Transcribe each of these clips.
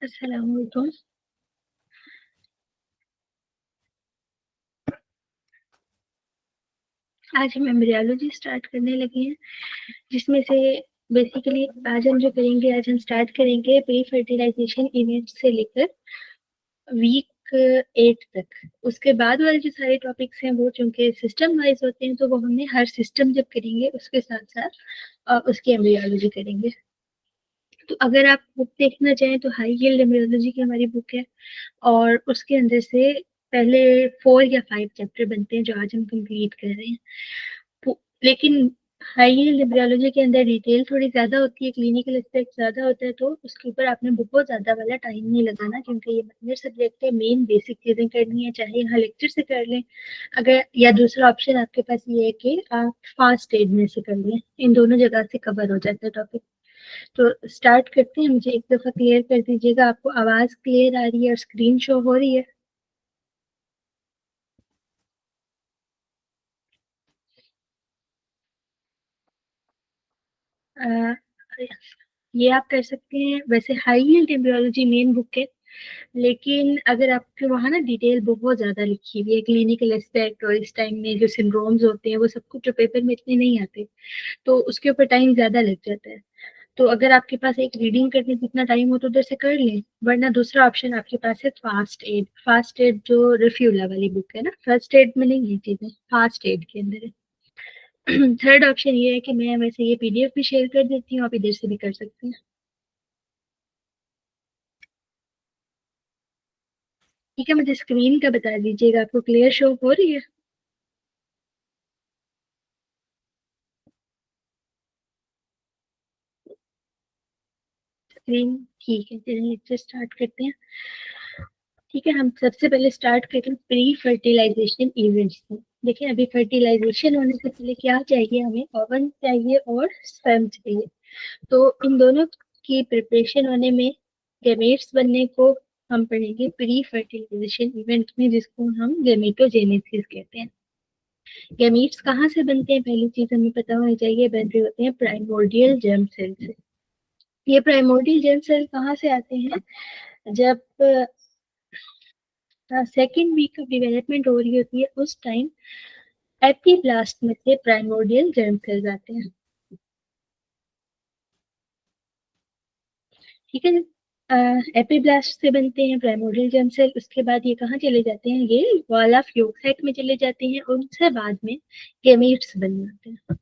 अस्सलाम वालेकुम। आज हम एम्ब्रियोलॉजी स्टार्ट करने लगे हैं, जिसमें से बेसिकली आज हम स्टार्ट करेंगे प्री फर्टिलाइजेशन इवेंट से लेकर वीक 8 तक। उसके बाद वाले जो सारे टॉपिक्स हैं वो चूंकि सिस्टम वाइज होते हैं, तो वो हमने हर सिस्टम जब करेंगे उसके साथ साथ उसकी एम्ब्रियोलॉजी करेंगे। तो अगर आप बुक देखना चाहें तो हाई यील्ड एम्ब्रियोलॉजी की हमारी बुक है, और उसके अंदर से पहले 4 या 5 चैप्टर बनते हैं जो आज हम कंप्लीट कर रहे हैं। लेकिन हाई यील्ड एम्ब्रियोलॉजी के अंदर डिटेल थोड़ी ज्यादा होती है, क्लिनिकल एस्पेक्ट ज्यादा होता है, तो उसके ऊपर आपने बहुत ज्यादा वाला टाइम नहीं लगाना, क्योंकि ये माइनर सब्जेक्ट है। मेन बेसिक चीजें करनी है, चाहे यहाँ लेक्चर से कर लें अगर, या दूसरा ऑप्शन आपके पास ये है कि आप फास्ट एड में से कर लें। इन दोनों जगह से कवर हो जाता है टॉपिक। तो स्टार्ट करते हैं। मुझे एक दफा क्लियर कर दीजिएगा, आपको आवाज क्लियर आ रही है और स्क्रीन शो हो रही है? अ, ये आप कर सकते हैं। वैसे high yield embryology main book है, लेकिन अगर आपके वहाँ ना डिटेल बहुत ज्यादा लिखी हुई है, क्लिनिकल एस्पेक्ट और इस टाइम में जो सिंड्रोम्स होते हैं वो सब कुछ जो पेपर में इतने नहीं आते, तो उसके ऊपर टाइम ज्यादा लग जाता है। तो अगर आपके पास एक रीडिंग करने जितना टाइम हो तो उधर से कर लें, वरना दूसरा ऑप्शन आपके पास है फास्ट एड। फास्ट एड जो रिफ्यूला वाली बुक है ना, फर्स्ट एड में नहीं, ये चीजें फास्ट एड के अंदर है। थर्ड ऑप्शन ये है कि मैं वैसे ये पीडीएफ भी शेयर कर देती हूँ, आप इधर से भी कर सकते हैं। ठीक है, मुझे स्क्रीन का बता दीजिएगा, आपको क्लियर शो हो रही है स्क्रीन? ठीक है, चलिए लेक्चर स्टार्ट करते हैं। ठीक है, हम सबसे पहले स्टार्ट करें प्री फर्टिलाइजेशन इवेंट्स से। देखिए, अभी फर्टिलाइजेशन होने से पहले क्या चाहिए हमें? ओवन चाहिए और स्पर्म चाहिए। तो इन दोनों की प्रिपरेशन होने में, गैमेट्स बनने को हम पढ़ेंगे प्री फर्टिलाइजेशन इवेंट में, जिसको हम गैमेटोजेनेसिस कहते हैं। गैमीट्स कहाँ से बनते हैं? पहली चीज हमें पता होनी चाहिए, बन रहे होते हैं प्राइमोर्डियल जर्म सेल से। ये प्राइमोर्डियल जर्म सेल कहाँ से आते हैं? जब सेकेंड वीक ऑफ डेवलपमेंट हो रही होती है, उस टाइम एपिब्लास्ट में से प्राइमोर्डियल जर्म सेल्स आते हैं। ठीक है, एपिब्लास्ट से बनते हैं प्राइमोर्डियल जर्म सेल। उसके बाद ये कहाँ चले जाते हैं? ये वॉल ऑफ यॉर्क साइट में चले जाते हैं, और उनसे बाद में गेमेट्स बन जाते हैं।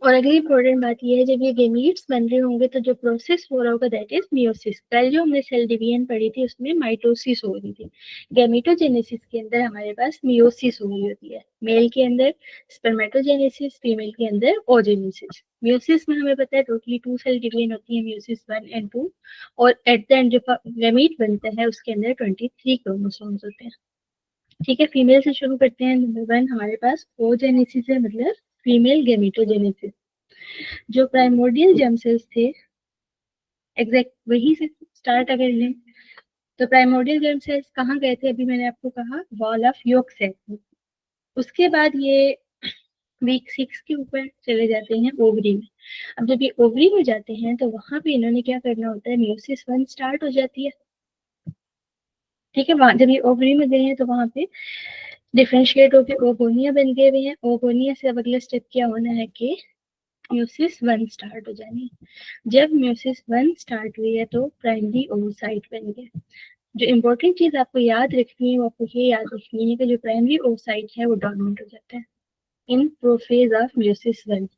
और अगली इंपॉर्टेंट बात यह है, जब ये गेमीट्स बन रहे होंगे तो जो प्रोसेस हो रहा होगा दैट इज मियोसिस। कल जो हमने सेल डिवीजन पढ़ी थी उसमें माइटोसिस हो रही थी। गैमेटोजेनेसिस के अंदर हमारे पास मियोसिस हो रही होती है। मेल के अंदर स्पर्मेटोजेनेसिस, फीमेल के अंदर ओजेनेसिस। मियोसिस में हमें पता है टोटली 2 सेल डिवीजन होती है, मियोसिस 1 एंड 2। और एट द एंड जो गैमीट बनता है उसके अंदर 23 क्रोमोसोम्स होते हैं। ठीक है, फीमेल से शुरू करते हैं। नंबर 1 हमारे पास ओजेनेसिस है, मतलब फीमेल गैमेटोजेनेसिस। जो प्राइमोर्डियल जर्म सेल्स थे, एग्जैक्ट वही से स्टार्ट अगर लें, तो प्राइमोर्डियल जर्म सेल्स कहाँ गए थे? अभी मैंने आपको कहा वॉल ऑफ योक सेल। उसके बाद ये वीक 6 के ऊपर चले जाते हैं ओवरी में। अब जब ये ओवरी में जाते हैं तो वहां पे इन्होंने क्या करना होता है? म्यूसिस 1 स्टार्ट हो जाती है। ठीक है, वहां जब ये ओवरी में गए हैं तो वहां पे डिफ्रेंशिएट होकर ओगोनिया बन गए हुए हैं। ओगोनिया से अब अगला स्टेप क्या होना है कि म्यूसिस 1 स्टार्ट हो जानी है। जब म्यूसिस 1 स्टार्ट हुई है तो प्राइमरी ओवोसाइट बन गया। जो इम्पोर्टेंट चीज आपको याद रखनी है वो आपको ये याद रखनी है कि जो प्राइमरी ओवोसाइट है वो डोमिनेंट हो जाता है इन प्रोफेज ऑफ म्यूसिस 1।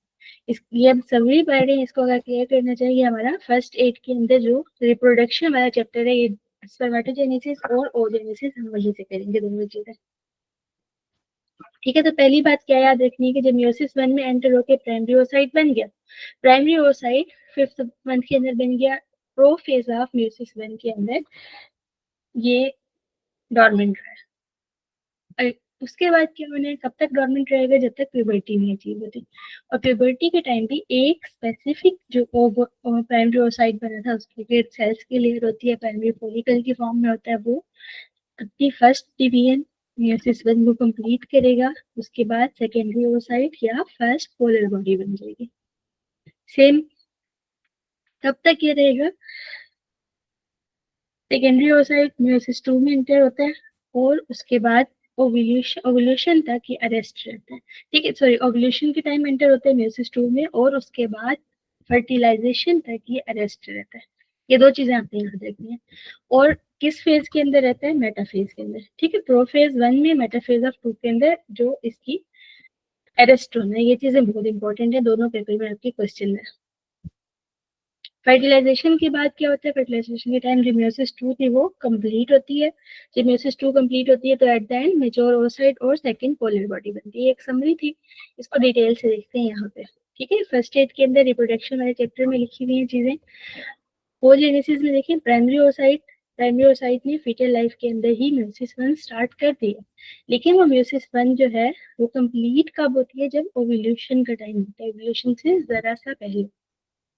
इस ये हम सभी पढ़ रहे हैं, इसको अगर क्लियर करना चाहिए। हमारा फर्स्ट एड के अंदर जो रिप्रोडक्शन वाला चैप्टर है, ये स्पर्मेटोजेनेसिस और ओजेनेसिस हम वहीं से करेंगे, दोनों चीजें। ठीक है, तो पहली बात क्या याद रखनी है कि जब म्यूसिस 1 में एंटर होकर प्राइमरी ओसाइट बन गया, प्राइमरी ओसाइट 5th मंथ के अंदर बन गया। प्रो फेज ऑफ म्यूसिस 1 के अंदर ये डॉर्मेंट रहा। उसके बाद क्या होना है? कब तक डॉर्मेंट रहेगा? जब तक प्यूबर्टी नहीं अचीव होती। और प्यूबर्टी के टाइम भी एक स्पेसिफिक जो प्राइमरी ओसाइट बना था उसकी ग्रेड सेल्स की लेयर होती है, प्राइमरी फोलिकल की फॉर्म में होता है, वो अपनी फर्स्ट डिवीजन म्यूसिस 1 को कंप्लीट करेगा। उसके बाद सेकेंडरी ओसाइट या फर्स्ट पोलर बॉडी बन जाएगी। सेम तब तक ये रहेगा। सेकेंडरी ओसाइट म्योसिस 2 में एंटर होता है और उसके बाद ओव्यूलेशन तक ये अरेस्ट रहता है। ठीक है, सॉरी, ओव्यूलेशन के टाइम एंटर होता है म्योसिस 2 में और उसके बाद फर्टिलाइजेशन तक ये अरेस्ट रहता है। ये दो चीजें आपने याद रखनी है। और किस फेज के अंदर रहता है? मेटाफेज के अंदर। ठीक है, प्रोफेज 1 में, मेटाफेज ऑफ 2 के अंदर जो इसकी अरेस्ट होना है। ये चीजें बहुत इंपॉर्टेंट है, दोनों पेपर में आपके क्वेश्चन है। फर्टिलाइजेशन के बाद क्या होता है? फर्टिलाइजेशन के टाइम जो म्योसिस 2 थी वो कंप्लीट होती है। जब म्योसिस 2 कंप्लीट होती है तो at the end mature oocyte और सेकंड पोलर बॉडी बनती है। एक समरी थी, इसको डिटेल से देखते हैं यहाँ पे। ठीक है, फर्स्ट एड के अंदर रिप्रोडक्शन वाले चैप्टर में लिखी हुई है चीजें। ओजेनेसिस में देखें, प्राइमरी ओसाइट ने फीटल लाइफ के अंदर ही म्योसिस 1 स्टार्ट कर दिया, लेकिन वो म्योसिस 1 जो है वो कंप्लीट कब होती है? जब ओव्यूलेशन का टाइम होता है। ओव्यूलेशन से जरा सा पहले,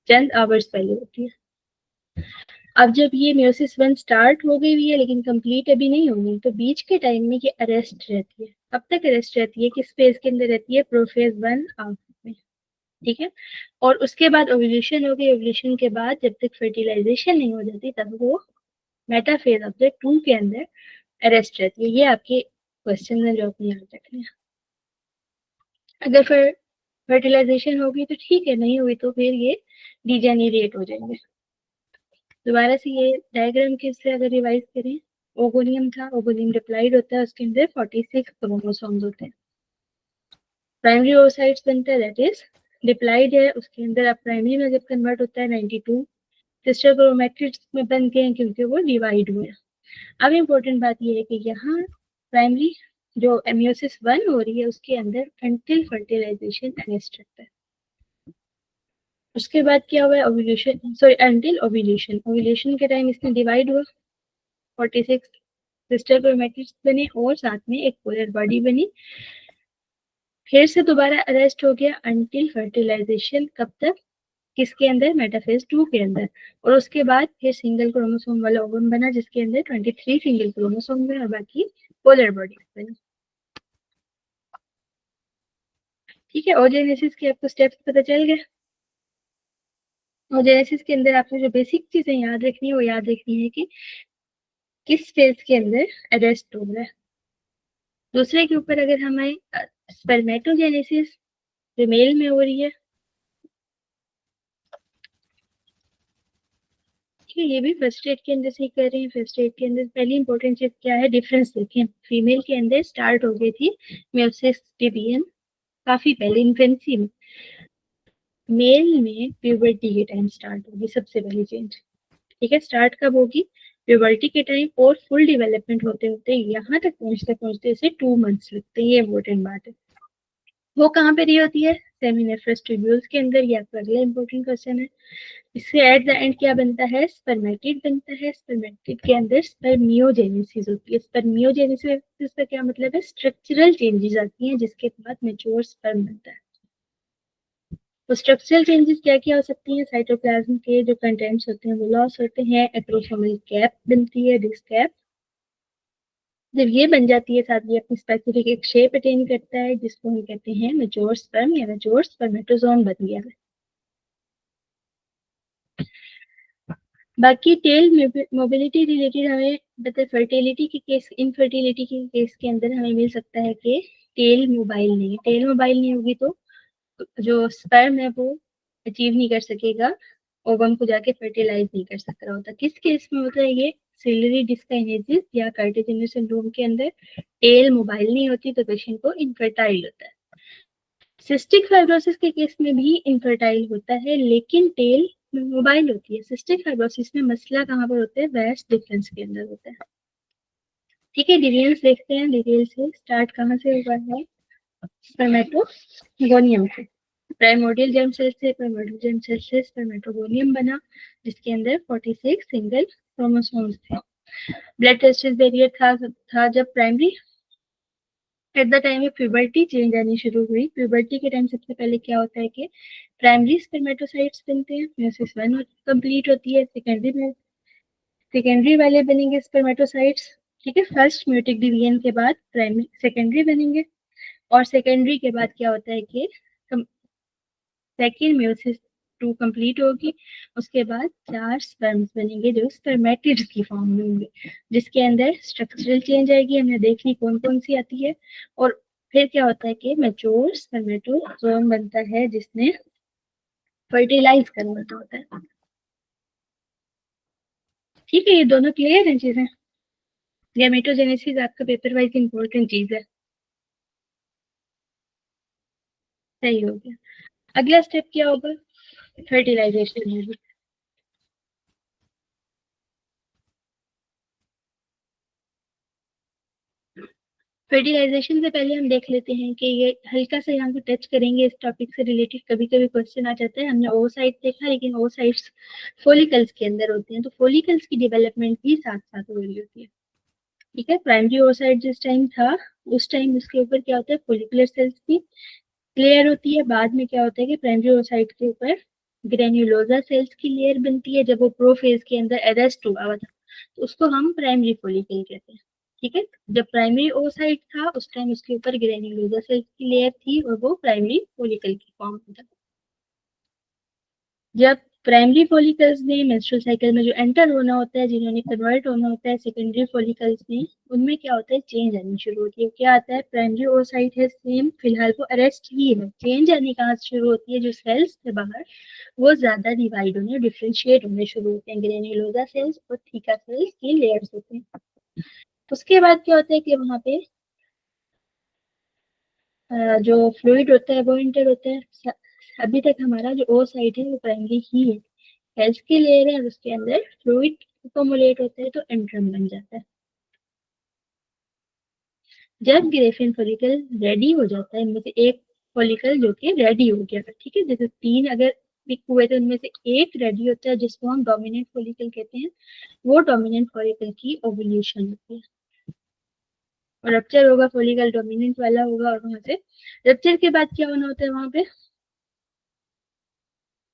चंद आवर्स पहले होती है। अब जब ये म्योसिस 1 स्टार्ट हो गई हुई है लेकिन कंप्लीट अभी नहीं होगी, तो बीच के टाइम में ये अरेस्ट रहती है। कब तक अरेस्ट रहती है? किस फेज के अंदर रहती है? प्रोफेज 1 में। ठीक है, और उसके बाद ओव्यूलेशन हो गई। ओव्यूलेशन के बाद जब तक फर्टिलाइजेशन नहीं हो जाती तब वो मेटाफेज ऑफ द 2 के अंदर अरेस्ट रहती है। ये आपके क्वेश्चन है जो आपने याद रखने हैं। अगर फर्टिलाइजेशन होगी तो ठीक है, नहीं हुई तो फिर ये डिजेनरेट हो जाएंगे। दोबारा से ये डायग्राम के से अगर रिवाइज करें, ओगोनियम था, ओगोनियम डिप्लॉइड होता है, उसके अंदर 46 क्रोमोसोम्स होते हैं। प्राइमरी ओसाइट्स बनता है, दैट इज डिप्लॉइड है, उसके अंदर अब प्राइमरी में जब कन्वर्ट होता है 92 सिस्टर क्रोमैटिड्स में बन गए हैं क्योंकि वो डिवाइड हुए। अब इम्पोर्टेंट बात ये है कि यहाँ प्राइमरी जो म्योसिस 1 हो रही है उसके अंदर अंटिल फर्टिलाइजेशन अरेस्ट रहता है। उसके बाद क्या हुआ है? Ovulation, sorry, until ovulation. Ovulation के टाइम इसमें डिवाइड हुआ, 46 सिस्टर क्रोमैटिड्स बने और साथ में एक पोलर बॉडी बनी। फिर से दोबारा अरेस्ट हो गया अंटिल फर्टिलाइजेशन। कब तक? किसके अंदर? मेटाफेज 2 के अंदर। और उसके बाद फिर सिंगल क्रोमोसोम वाला ओवम बना जिसके अंदर 23 सिंगल क्रोमोसोम है और बाकी पोलर बॉडी बनी। ठीक है, ओजेनेसिस के आपको स्टेप्स पता चल गए। ओजेनेसिस के अंदर आपको जो बेसिक चीजें याद रखनी है वो याद रखनी है कि किस फेज के अंदर अरेस्ट हो रहा है। दूसरे के ऊपर अगर हमें स्पर्मेटोजेनेसिस जो मेल में हो रही है, ठीक है, ये भी फर्स्ट एड के अंदर से ही कर रहे हैं। फर्स्ट एड के अंदर पहली इंपॉर्टेंट चीज क्या है? डिफरेंस देखें। फीमेल के अंदर स्टार्ट हो गई थी म्योसिस डिवीजन काफी पहले, इन्फेंसी में। मेल में प्यूबर्टी के टाइम स्टार्ट होगी सबसे पहली चेंज। ठीक है, स्टार्ट कब होगी? प्यूबर्टी के टाइम, और फुल डेवलपमेंट होते होते यहाँ तक पहुंचते इसे 2 मंथ्स लगते हैं। ये इंपॉर्टेंट बात है। वो कहाँ पे रही होती है? सेमिनिफरस ट्यूब्यूल्स के अंदर। ये आपका अगला इंपॉर्टेंट क्वेश्चन है। इससे एट द एंड क्या बनता है? स्पर्मेटिड बनता है। स्पर्मेटिड के अंदर स्पर्मियोजेनेसिस होती है। स्पर्मियोजेनेसिस का क्या मतलब है? स्ट्रक्चरल चेंजेस आती हैं जिसके बाद मैच्योर स्पर्म बनता है। तो स्ट्रक्चरल चेंजेस क्या क्या हो सकती हैं? साइटोप्लाज्म के जो कंटेंट्स होते हैं वो लॉस होते हैं। एक्रोसोमल कैप बनती है, डिस्क कैप। जब ये बन जाती है, साथ ही अपनी स्पेसिफिक एक शेप अटेन करता है जिसको हम कहते हैं मैच्योर स्पर्म या मैच्योर स्पर्मेटोजोन बन गया है। बाकी टेल मोबिलिटी रिलेटेड हमें मतलब फर्टिलिटी के केस, इनफर्टिलिटी के केस के अंदर हमें मिल सकता है कि टेल मोबाइल नहीं है। टेल मोबाइल नहीं होगी तो जो स्पर्म है वो अचीव नहीं कर सकेगा, ओवम को जाके फर्टिलाइज नहीं कर सक रहा होता। किस केस में होता है ये? सिलियरी डिस्काइनेसिस या कार्टिजेनियस सिंड्रोम के अंदर टेल मोबाइल नहीं होती तो पेशेंट को इनफर्टाइल होता है। सिस्टिक फाइब्रोसिस के केस में भी इनफर्टाइल होता है लेकिन टेल मोबाइल होती है। सिस्टिक फाइब्रोसिस में मसला कहाँ पर होता है? वेस्ट डिफरेंस के अंदर होता है। ठीक है, डिटेल्स देखते हैं। डिटेल से स्टार्ट कहाँ से हुआ है? स्पर्मेटोगोनियम से। प्राइमोर्डियल जर्म सेल से, प्राइमोर्डियल जर्म सेल से स्पर्मेटोगोनियम बना जिसके अंदर 46 सिंगल क्रोमोसोम्स थे। ब्लड टेस्टिस बैरियर था जब primary. At the time of puberty change आनी शुरू हुई। प्यूबर्टी के टाइम सबसे पहले क्या होता है कि प्राइमरी स्पर्मेटोसाइट्स बनते हैं, म्योसिस 1 कंप्लीट होती है। सेकेंडरी वाले बनेंगे स्पर्मेटोसाइट्स। ठीक है, फर्स्ट म्यूटिक डिवीजन के बाद प्राइमरी सेकेंडरी बनेंगे और सेकेंडरी के बाद क्या होता है कि सेकेंड म्योसिस 2 कंप्लीट होगी, उसके बाद 4 स्पर्म्स बनेंगे जो स्पर्मेटिड्स की फॉर्म में होंगे, जिसके अंदर स्ट्रक्चरल चेंज आएगी, हमने देखनी कौन कौन सी आती है। और फिर क्या होता है कि मैच्योर स्पर्मेटोजोन बनता है जिसने फर्टिलाइज कन्वर्ट होता है। ठीक है, ये दोनों क्लियर हैं चीजें। गैमेटोजेनेसिस आपका पेपर वाइज इंपॉर्टेंट चीज है। सही हो गया। अगला स्टेप क्या होगा? फर्टिलाइजेशन होगी। फर्टिलाइजेशन से पहले हम देख लेते हैं कि ये हल्का सा यहाँ से टच करेंगे इस टॉपिक से रिलेटेड। कभी कभी क्वेश्चन आ जाता है, हमने ओसाइट देखा लेकिन ओसाइट्स फोलिकल्स के अंदर होते हैं, तो फोलिकल्स की डेवलपमेंट भी साथ साथ हो रही होती है। ठीक है, प्राइमरी ओसाइट जिस टाइम था उस टाइम उसके ऊपर क्या होता है, फोलिकुलर सेल्स की लेयर होती है। बाद में क्या होता है कि प्राइमरी ओसाइट के ऊपर ग्रेन्युलोजा सेल्स की लेयर बनती है। जब वो प्रोफेज के अंदर अरेस्ट हुआ था तो उसको हम प्राइमरी फोलिकल कहते हैं। ठीक है, जब प्राइमरी ओसाइट था उस टाइम उसके ऊपर ग्रेन्युलोजा सेल्स की लेयर थी और वो प्राइमरी फोलिकल की फॉर्म में था। जब प्राइमरी फोलिकल्स ने मेंस्ट्रुअल साइकिल में जो एंटर होना होता है, जिन्होंने कन्वर्ट होना होता है सेकेंडरी फोलिकल्स में, उनमें क्या होता है, चेंज आनी शुरू होती है। क्या आता है, प्राइमरी ओसाइट है सेम, फिलहाल वो अरेस्ट ही है, चेंज आनी कहाँ से शुरू होती है, जो सेल्स थे बाहर वो ज्यादा डिवाइड होने, डिफ्रेंशिएट होने शुरू होते हैं। ग्रेन्युलोजा सेल्स और थीका सेल्स की लेयर्स होते हैं। उसके बाद क्या होता है कि वहां पे जो फ्लूइड होता है वो इंटर होता है। अभी तक हमारा जो ओ साइड है वो प्राइमरी ही है, सेल्स की लेयर है और उसके अंदर फ्लूइड अकोमुलेट होता है तो एंट्रम बन जाता है। जब ग्रेफिन फॉलिकल रेडी हो जाता है, इनमें से एक फॉलिकल जो कि रेडी हो गया था, ठीक है, जैसे 3 अगर पिक हुए तो उनमें से एक रेडी होता है जिसको हम डोमिनेंट फॉलिकल कहते हैं, वो डोमिनेंट फॉलिकल की ओव्यूलेशन होती है। और रप्चर होगा, फॉलिकल डोमिनेंट वाला होगा और वहां से रप्चर के बाद क्या होना होता है, वहां पे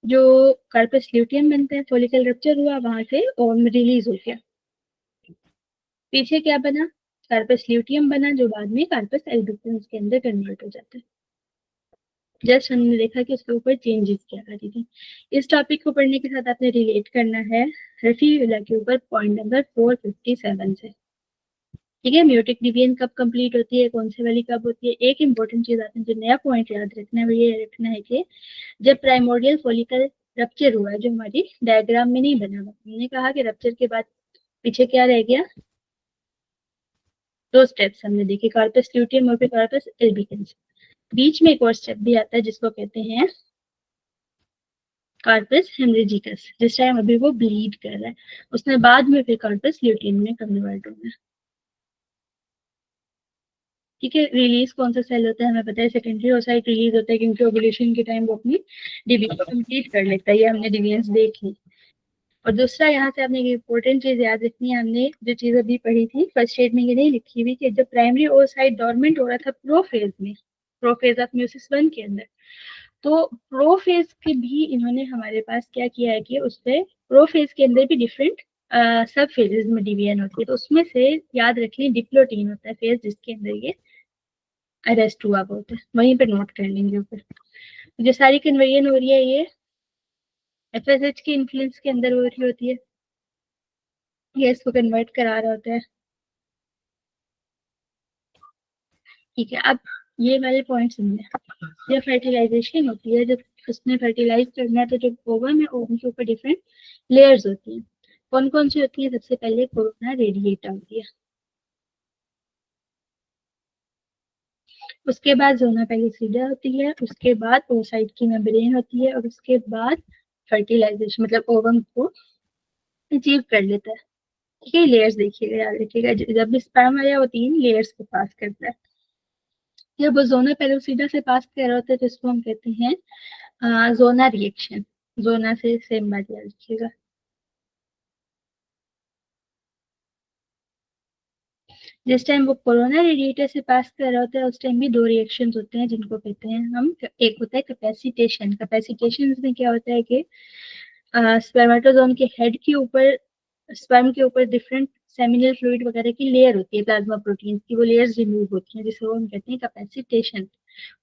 जो कार्पस ल्यूटियम बनता है, फॉलिकल रप्चर हुआ, वहां से ओवम रिलीज हो गया। पीछे क्या बना, कार्पस ल्यूटियम बना जो बाद में कार्पस एल्बिसेंस के अंदर कन्वर्ट हो जाता है। जस्ट हमने देखा कि उसके ऊपर चेंजेस क्या करी थी। इस टॉपिक को पढ़ने के साथ आपने रिलेट करना है रेफियूला के ऊपर पॉइंट नंबर 457 से। ठीक है, म्यूटिक डिवीजन कब कंप्लीट होती है, कौन सी वाली कब होती है। एक इंपॉर्टेंट चीज आपने जो नया पॉइंट याद रखना है वो ये रखना है कि जब प्राइमोर्डियल फॉलिकल रप्चर हुआ, जो हमारी डायग्राम में नहीं बना हुआ, हमने कहा कि रप्चर के बाद पीछे क्या रह गया, 2 स्टेप्स हमने देखे, कार्पस ल्यूटियम और फिर कार्पस एल्बिसेंस। बीच में एक और स्टेप भी आता है जिसको कहते हैं कार्पस हेमरेजिकस, जिस टाइम अभी वो ब्लीड कर रहा है, उसने बाद में फिर कार्पस ल्यूटियम में कन्वर्ट होना है। ठीक है, रिलीज कौन सा सेल होता है हमें पता है, सेकेंडरी ओसाइट रिलीज होता है क्योंकि ओव्यूलेशन के टाइम वो अपनी डिवीजन कंप्लीट कर लेता है, ये हमने डिवीजन देख ली। और दूसरा यहाँ से आपने एक इंपॉर्टेंट चीज याद रखनी है, हमने जो चीज अभी पढ़ी थी फर्स्ट एड में ये नहीं लिखी हुई कि जब प्राइमरी ओसाइट डोरमेंट हो रहा था प्रोफेज में, प्रोफेज ऑफ म्यूसिस 1 के अंदर, तो प्रोफेज के भी इन्होंने हमारे पास क्या किया है कि उससे प्रोफेज के अंदर भी डिफरेंट सब फेजेस में डिवीजन होती है, तो उसमें से याद रख लें डिप्लोटीन होता है फेज जिसके अंदर ये अरेस्ट हुआ होता है, वहीं पे नोट कर लेंगे ऊपर। जो सारी कन्वर्जन हो रही है ये एफएसएच के इन्फ्लुएंस के अंदर हो रही होती है, ये इसको कन्वर्ट करा रहा होता है। ठीक है, अब ये वाले पॉइंट समझे। जब फर्टिलाइजेशन होती है, जब उसने फर्टिलाइज करना है तो जो ओवम है ओवम के ऊपर डिफरेंट लेयर्स होती हैं। कौन कौन सी होती है, सबसे पहले कोरोना रेडिएटा होती है, उसके बाद जोना पेलिसिडा होती है, उसके बाद ओसाइट की मेम्ब्रेन होती है और उसके बाद फर्टिलाइजेशन मतलब ओवम को अचीव कर लेता है। ठीक है, लेयर्स देखिएगा, याद रखिएगा, जब भी स्पर्म आया वो 3 लेयर्स को पास करता है। जब वो जोना पेलोसिडा से पास कर रहा होता है तो इसको हम कहते हैं जोना रिएक्शन। जोना से सेम बात याद रखिएगा। जिस टाइम वो कोरोना रेडिएटर से पास कर रहा होता है उस टाइम भी 2 रिएक्शंस होते हैं जिनको कहते हैं हम, एक होता है कैपेसिटेशन। कैपेसिटेशन में क्या होता है कि स्पर्मेटोजोम के हेड के ऊपर, स्पर्म के ऊपर डिफरेंट सेमिनल फ्लूइड वगैरह की लेयर होती है, प्लाज्मा प्रोटीन की, वो लेयर्स रिमूव होती हैं जिसे हम कहते हैं कैपेसिटेशन।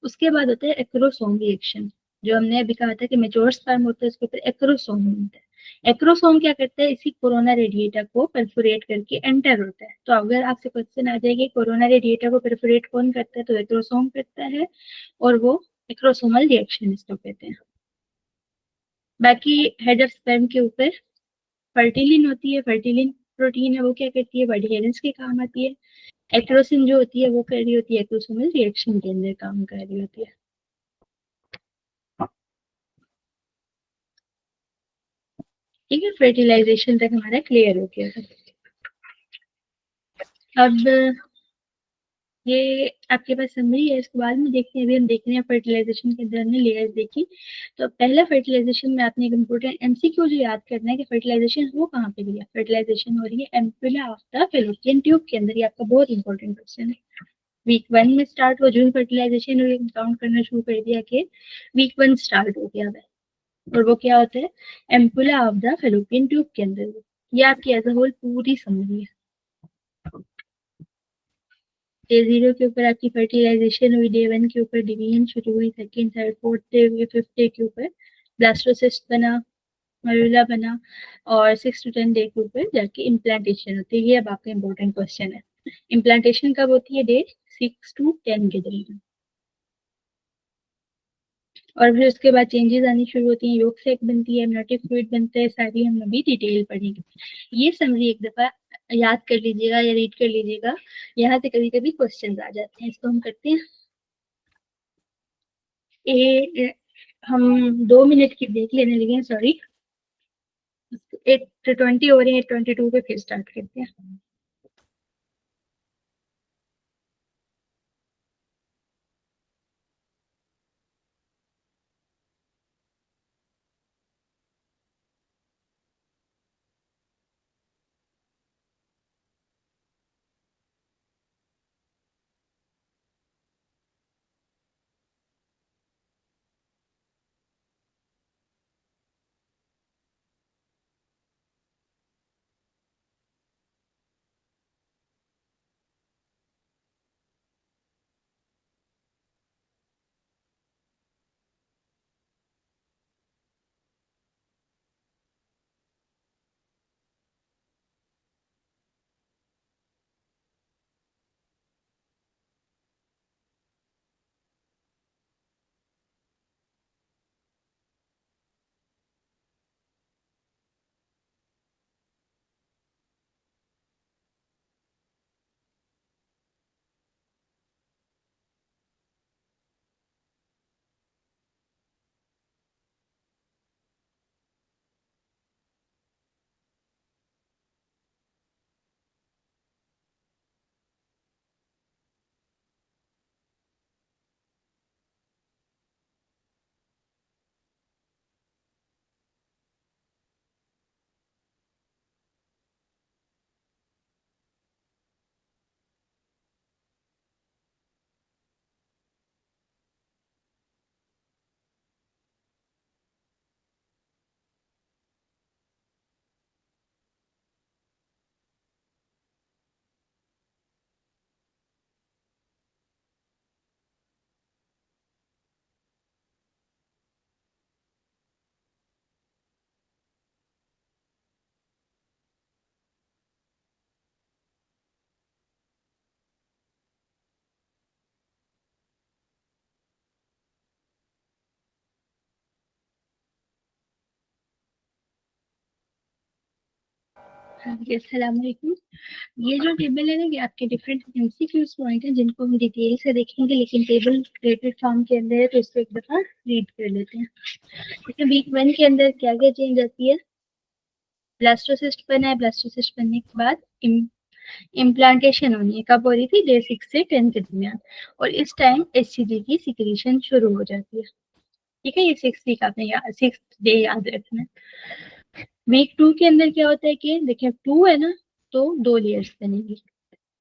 उसके बाद होता है एक्रोसोम रिएक्शन। जो हमने अभी कहा था कि मेच्योर स्पर्म होता है उसके ऊपर एक्रोसोम बनता है। एक्रोसोम क्या करता है, इसी कोरोना रेडिएटा को परफोरेट करके एंटर होता है। तो अगर आपसे क्वेश्चन आ जाए कि कोरोना रेडिएटा को परफोरेट कौन करता है, तो एक्रोसोम करता है, और वो एक्रोसोमल रिएक्शन इसको कहते हैं। बाकी हेड ऑफ स्पर्म के ऊपर फर्टिलिन होती है, फर्टिलिन प्रोटीन है, वो क्या करती है, एडहेरेंस के काम आती है। एक्रोसिन जो होती है वो कर रही होती है एक्रोसोमल रिएक्शन के अंदर काम कर रही होती है। ठीक है, फर्टिलाइजेशन तक हमारा क्लियर हो गया। अब ये आपके पास समरी है, इसके बाद में देखते हैं, अभी हम देख रहे हैं फर्टिलाइजेशन के अंदर हमने लेयर्स देखी। तो पहला फर्टिलाइजेशन में आपने एक इम्पोर्टेंट एमसीक्यू जो याद करना है कि फर्टिलाइजेशन वो कहाँ पे रही है, फर्टिलाइजेशन हो रही है ampulla of the fallopian tube के अंदर। ये आपका बहुत इंपॉर्टेंट क्वेश्चन है। वीक 1 में स्टार्ट हो, जून फर्टिलाइजेशन काउंट करना शुरू कर दिया कि वीक 1 स्टार्ट हो गया है, और वो क्या होता है, ampulla of the fallopian tube के अंदर। ये आपकी एज अ होल पूरी समरी है। डे 0 के ऊपर आपकी फर्टिलाइजेशन हुई, डे 1 के ऊपर डिवीजन शुरू हुई, second third fourth day, fifth day के ऊपर ब्लास्टोसिस्ट बना, मरूला बना, और 6 to 10 डे के ऊपर जाके इम्प्लांटेशन होती है। ये अब आपका इंपॉर्टेंट क्वेश्चन है। इम्प्लांटेशन कब होती है, डे 6 to 10 के दरमियान। और फिर उसके बाद चेंजेस आनी शुरू होती हैं, योग सेक बनती है, एमनियोटिक फ्लूइड बनता है, सारी हम अभी डिटेल पढ़ेंगे। ये समरी एक दफा याद कर लीजिएगा या रीड कर लीजिएगा, यहाँ से कभी कभी क्वेश्चन आ जाते हैं। इसको हम करते हैं हम 2 मिनट की ब्रेक लेने लगे हैं, सॉरी। 8:20 हो रहे हैं, 8:22 पे फिर स्टार्ट करते हैं। हाँ जी, अस्सलाम वालेकुम। ये जो टेबल है ना, ये आपके डिफरेंट एमसीक्यूज पॉइंट है जिनको हम डिटेल से देखेंगे, लेकिन टेबल क्रिएटेड फॉर्म के अंदर है, तो इसको एक दफा रीड कर लेते हैं। देखिए वीक 1 के अंदर क्या क्या चेंज आती है, ब्लास्टोसिस्ट बना है, ब्लास्टोसिस्ट बनने के बाद इम्प्लांटेशन होनी है, कब हो रही थी, डे 6 से 10 के दरमियान, और इस टाइम एचसीजी की सिक्रीशन शुरू हो जाती है। ठीक है, ये 6 वीक आपने 6 डे याद रखना है। वीक 2 के अंदर क्या होता है कि देखिए 2 है ना, तो 2 लेयर्स बनेगी,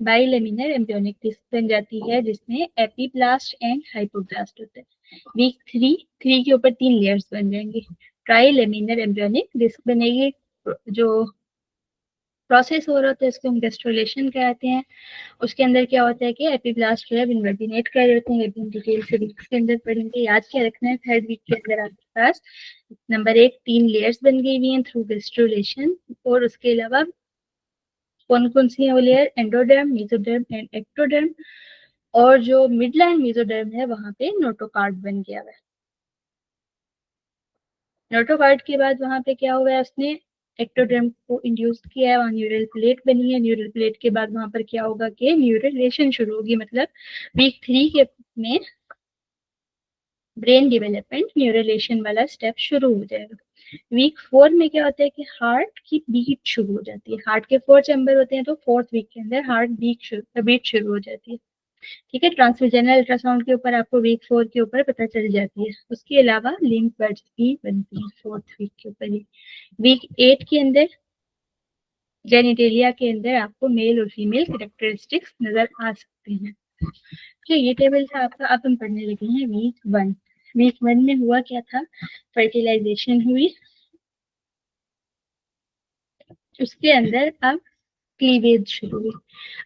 बाइलेमिनर एम्ब्रियोनिक डिस्क बन जाती है जिसमें एपीब्लास्ट एंड हाइपोब्लास्ट होता है। वीक 3 के ऊपर 3 लेयर्स बन जाएंगी, ट्राइलेमिनर एम्ब्रियोनिक डिस्क बनेगी, जो प्रोसेस हो रहा होता है इसको हम गैस्ट्रुलेशन कहते हैं। उसके अंदर क्या होता है कि एपिब्लास्ट जो है इन्वर्टिनेट कर रहे होते हैं। अभी हम डिटेल से वीक्स के अंदर पढ़ेंगे। याद क्या रखना है, थर्ड वीक के अंदर आपके पास नंबर 1 3 लेयर्स बन गई हुई हैं थ्रू गैस्ट्रुलेशन। और उसके अलावा कौन कौन सी है वो layer, endoderm, mesoderm and ectoderm. और जो मिड लाइन मेसोडर्म है वहां पे नोटोकार्ड बन गया है। नोटोकार्ड के बाद वहां पे क्या हुआ है, उसने एक्टोडर्म को इंड्यूस किया है, वहां न्यूरल प्लेट बनी है। न्यूरल प्लेट के बाद वहां पर क्या होगा कि न्यूरलेशन शुरू होगी, मतलब वीक 3 के में ब्रेन डेवलपमेंट न्यूरलेशन वाला स्टेप शुरू हो जाएगा। वीक 4 में क्या होता है कि हार्ट की बीट शुरू हो जाती है। हार्ट के 4 चैम्बर होते हैं, तो 4th वीक के अंदर हार्ट बीट शुरू हो जाती है। ठीक है, ट्रांसविजनल अल्ट्रासाउंड के ऊपर आपको वीक 4 के ऊपर पता चल जाती है। उसके अलावा लिंक बर्ड्स भी बनती है 4th वीक के ऊपर ही। वीक 8 के अंदर जेनिटेलिया के अंदर आपको मेल और फीमेल कैरेक्टरिस्टिक्स नजर आ सकते हैं। तो ये टेबल था आपका। अब हम पढ़ने लगे हैं वीक 1। वीक 1 में हुआ क्या था, फर्टिलाइजेशन हुई, उसके अंदर अब क्लीवेज शुरू हुई।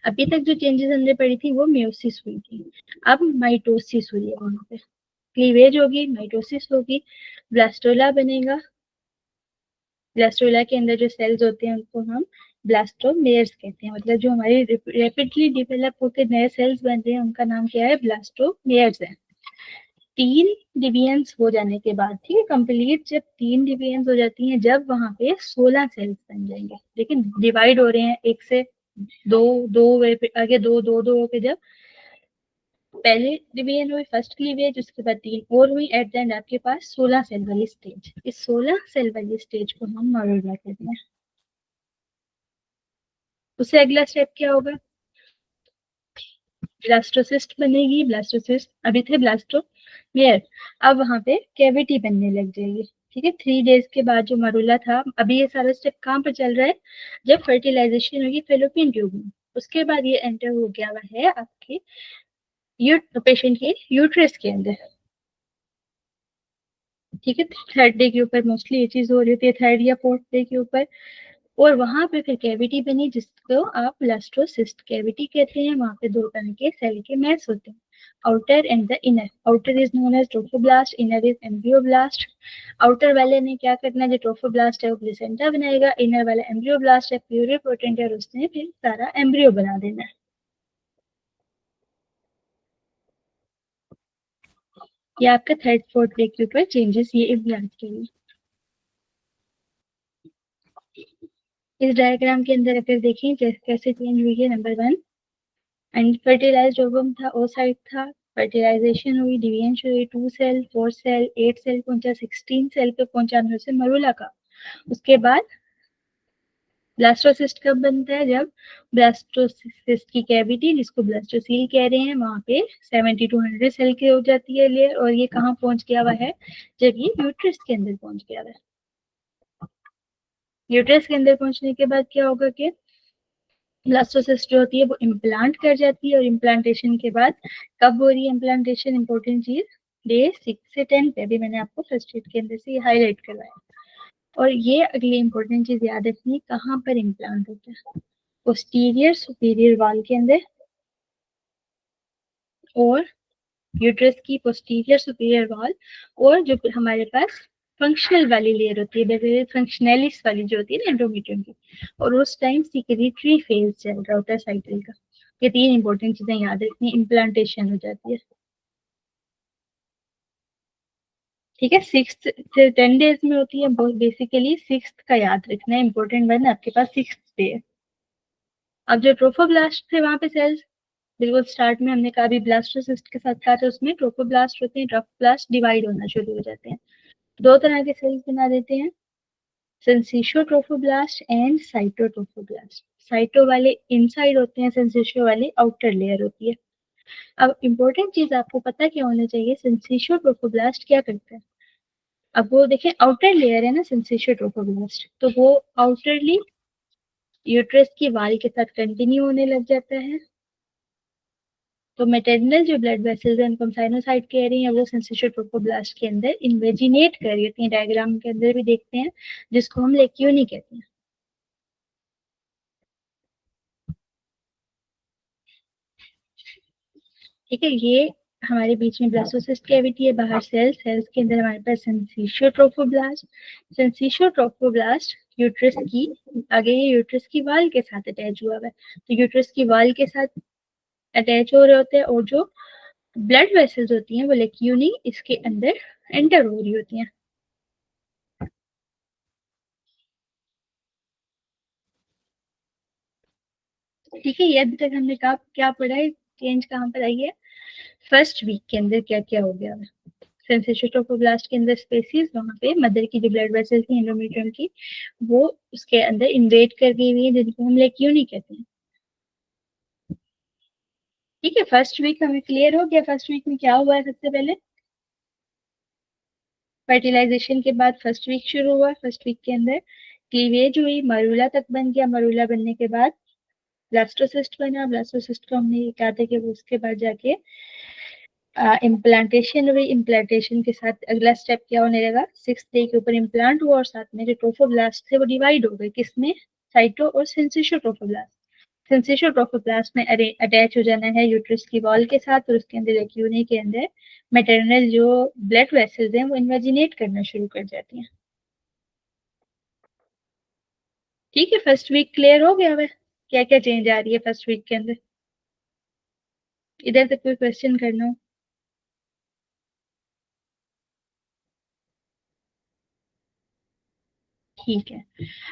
अभी तक जो चेंजेस हमने पढ़ी थी वो म्योसिस हुई थी, अब माइटोसिस हुई है। वहां पे क्लीवेज होगी, माइटोसिस होगी, ब्लास्टोला बनेगा। ब्लास्टोला के अंदर जो सेल्स होते हैं उनको हम ब्लास्टोमेयर्स कहते हैं। मतलब जो हमारे रैपिडली डिवेलप होकर नए सेल्स बन रहे हैं उनका नाम क्या है, ब्लास्टोमेयर्स है। 3 डिविजन्स हो जाने के बाद, ठीक है, कंप्लीट जब 3 डिविजन्स हो जाती हैं, जब वहां पे 16 सेल्स बन जाएंगे। लेकिन डिवाइड हो रहे हैं एक से दो, दो आगे दो दो दो होके जब पहले डिवीजन हुई फर्स्ट क्लीवेज, उसके बाद 3 और हुई, एट द एंड आपके पास 16 सेल वाली स्टेज। इस 16 सेल वाली स्टेज को हम मॉडुला कहते हैं। उससे अगला स्टेप क्या होगा, ब्लास्टोसिस्ट बनेगी। ब्लास्टोसिस्ट अभी थे ब्लास्टोमेयर, अब वहां पे कैविटी बनने लग जाएगी। ठीक है, 3 डेज के बाद जो मरुला था, अभी ये सारा स्टेप कहाँ पर चल रहा है, जब फर्टिलाइजेशन होगी फेलोपियन ट्यूब में, उसके बाद ये एंटर हो गया हुआ है आपके पेशेंट के यूट्रस के अंदर। ठीक है, 3rd डे के ऊपर मोस्टली ये चीज हो रही होती है, 3rd या 4th डे के ऊपर। और वहां पे फिर कैविटी बनी जिसको आप ब्लास्टोसिस्ट कैविटी कहते हैं। वहां पे 2 तरह के सेल के मैस होते हैं, outer and the inner. Outer is known as trophoblast, inner is embryoblast. Outer वाले ने क्या करना है, जो ट्रोफोब्लास्ट है वो प्लेसेंटा बनाएगा, इनर वाला एम्ब्रियोब्लास्ट है प्यूरिपोटेंट, और उसने फिर सारा एम्ब्रियो बना देना है। ये आपका 3rd 4th डे के ऊपर चेंजेस ये इम्प्लांट के लिए। इस डायग्राम के अंदर अगर देखें कैसे चेंज हुई है, नंबर 1 अनफर्टिलाइज्ड ओवम था, ओसाइट था, फर्टिलाइजेशन हुई, डिवीजन हुई, 2 सेल 4 सेल 8 सेल पहुंचा, 16 सेल पे पहुंचा से मरुला का। उसके बाद ब्लास्टोसिस्ट कब बनता है, जब ब्लास्टोसिस्ट की कैविटी जिसको ब्लास्टोसील कह रहे हैं वहां पे 70 to 100 सेल की हो जाती है लेयर। और ये कहाँ पहुंच गया हुआ है, जब ये यूट्रस के अंदर पहुंच गया हुआ है। यूट्रस के अंदर पहुंचने के बाद क्या होगा कि ब्लास्टोसिस्ट जो होती है वो इम्प्लांट कर जाती है। और इम्प्लांटेशन के बाद कब हो रही है इम्प्लांटेशन, इंपॉर्टेंट चीज, डे 6 से 10 पे। भी मैंने आपको फर्स्ट एड के अंदर से हाईलाइट करवाया। और ये अगली इंपॉर्टेंट चीज याद रखनी, कहाँ पर इम्प्लांट होता है, पोस्टीरियर सुपीरियर वॉल के अंदर, और यूट्रस की पोस्टीरियर सुपीरियर वॉल, और जो हमारे पास फंक्शनल वाली लेयर होती है, फंक्शनलिस वाली जो होती है ना एंडोमेट्रियम की, और उस टाइम सिक्रीटरी फेज चल रहा होता है साइकिल का। ये 3 इंपॉर्टेंट चीजें याद रखनी, इम्प्लांटेशन हो जाती है। ठीक है, 6 से 10 डेज में होती है, बहुत बेसिकली 6th का याद रखना है, इंपॉर्टेंट वन आपके पास 6th डे। अब जो ट्रोफोब्लास्ट थे वहां पे सेल्स, बिल्कुल स्टार्ट में हमने कहा भी ब्लास्टोसिस्ट के साथ था, तो उसमें ट्रोफोब्लास्ट होते हैं, ट्रोफोब्लास्ट डिवाइड होना शुरू हो जाते हैं, 2 तरह के सेल्स बना देते हैं, सेंसिशोट्रोफोब्लास्ट एंड साइटोट्रोफोब्लास्ट। साइटो वाले इनसाइड होते हैं, सेंसिशो वाले आउटर लेयर होती है। अब इंपॉर्टेंट चीज आपको पता क्या होना चाहिए, सेंसिशोट्रोफोब्लास्ट क्या करता है। अब वो देखें आउटर लेयर है ना सेंसिशोट्रोफोब्लास्ट, तो वो आउटरली यूट्रस की वाल के साथ कंटिन्यू होने लग जाता है। तो मैटरनल जो ब्लड वेसल्स हैं उनको हम साइनोसाइड कह रही हैं, वो सेंसिशोट्रोफोब्लास्ट के अंदर इन्वेजिनेट कर रही होती हैं, डायग्राम के अंदर भी देखते हैं, जिसको हम लेक्यूनी कहते हैं। ठीक है, ये हमारे बीच में ब्लास्टोसिस्ट कैविटी है, बाहर सेल्स, सेल्स के अंदर हमारे पास syncytiotrophoblast, syncytiotrophoblast uterus की आगे ये यूट्रस की वाल के साथ अटैच हुआ है, तो यूट्रस की वाल के साथ अटैच हो रहे होते हैं, और जो ब्लड वेसल्स होती हैं वो लेक्यूनी इसके अंदर एंटर हो रही होती हैं। ठीक है, ये अभी तक हमने कहा क्या पढ़ा है, चेंज कहाँ पर आई है, फर्स्ट वीक के अंदर क्या क्या हो गया है। सेंसेशन ट्रोफोब्लास्ट के अंदर स्पेसीज, वहां पे मदर की जो ब्लड वेसल थी एंडोमेट्रियम की, वो उसके अंदर इन्वेड कर गई हुई है, जिनको हम लेक्यूनी कहते हैं। ठीक है, फर्स्ट वीक हमें क्लियर हो गया। फर्स्ट वीक में क्या हुआ है, सबसे पहले फर्टिलाइजेशन के बाद फर्स्ट वीक शुरू हुआ। फर्स्ट वीक के अंदर क्लीवेज हुई, मरूला तक बन गया, मरूला बनने के बाद ब्लास्टोसिस्ट बना, ब्लास्टोसिस्ट को हमने ये कहा था कि वो उसके बाद जाके इम्प्लांटेशन हुई, इम्प्लांटेशन के साथ अगला स्टेप क्या होने लगा, 6th डे के ऊपर इम्प्लांट हुआ, और साथ में जो ट्रोफोब्लास्ट थे वो डिवाइड हो गए, किसमें, साइटो और सिंसिशियो ट्रोफोब्लास्ट। सिंसिशियो ट्रोफोब्लास्ट में अटैच हो जाना है यूट्रस की वॉल के साथ, और उसके अंदर एक्यूने के अंदर मैटरनल जो ब्लड वेसल्स हैं वो इन्वेजिनेट करना शुरू कर जाती हैं। ठीक है, फर्स्ट वीक क्लियर हो गया है, क्या क्या चेंज आ रही है फर्स्ट वीक के अंदर, इधर तक कोई क्वेश्चन करना हो। ठीक है,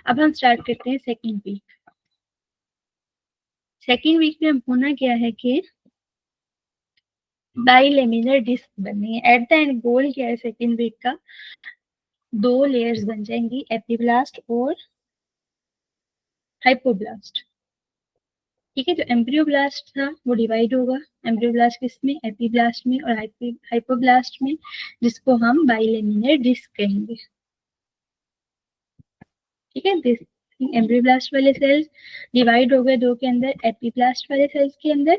अब हम स्टार्ट करते हैं सेकेंड वीक। सेकेंड वीक में होना क्या है कि बाइलेमिनर डिस्क बननी है। एट द एंड गोल क्या है सेकेंड वीक का, दो लेयर्स बन जाएंगी, एपिब्लास्ट और हाइपोब्लास्ट। ठीक है, जो एम्ब्रियोब्लास्ट था वो डिवाइड होगा, एम्ब्रियोब्लास्ट किसमें, एपिब्लास्ट में और हाइपोब्लास्ट में, जिसको हम बाइलेमिनर डिस्क कहेंगे। ठीक है, एम्ब्रियोब्लास्ट वाले सेल्स डिवाइड हो गए दो के अंदर, एपिब्लास्ट वाले सेल्स के अंदर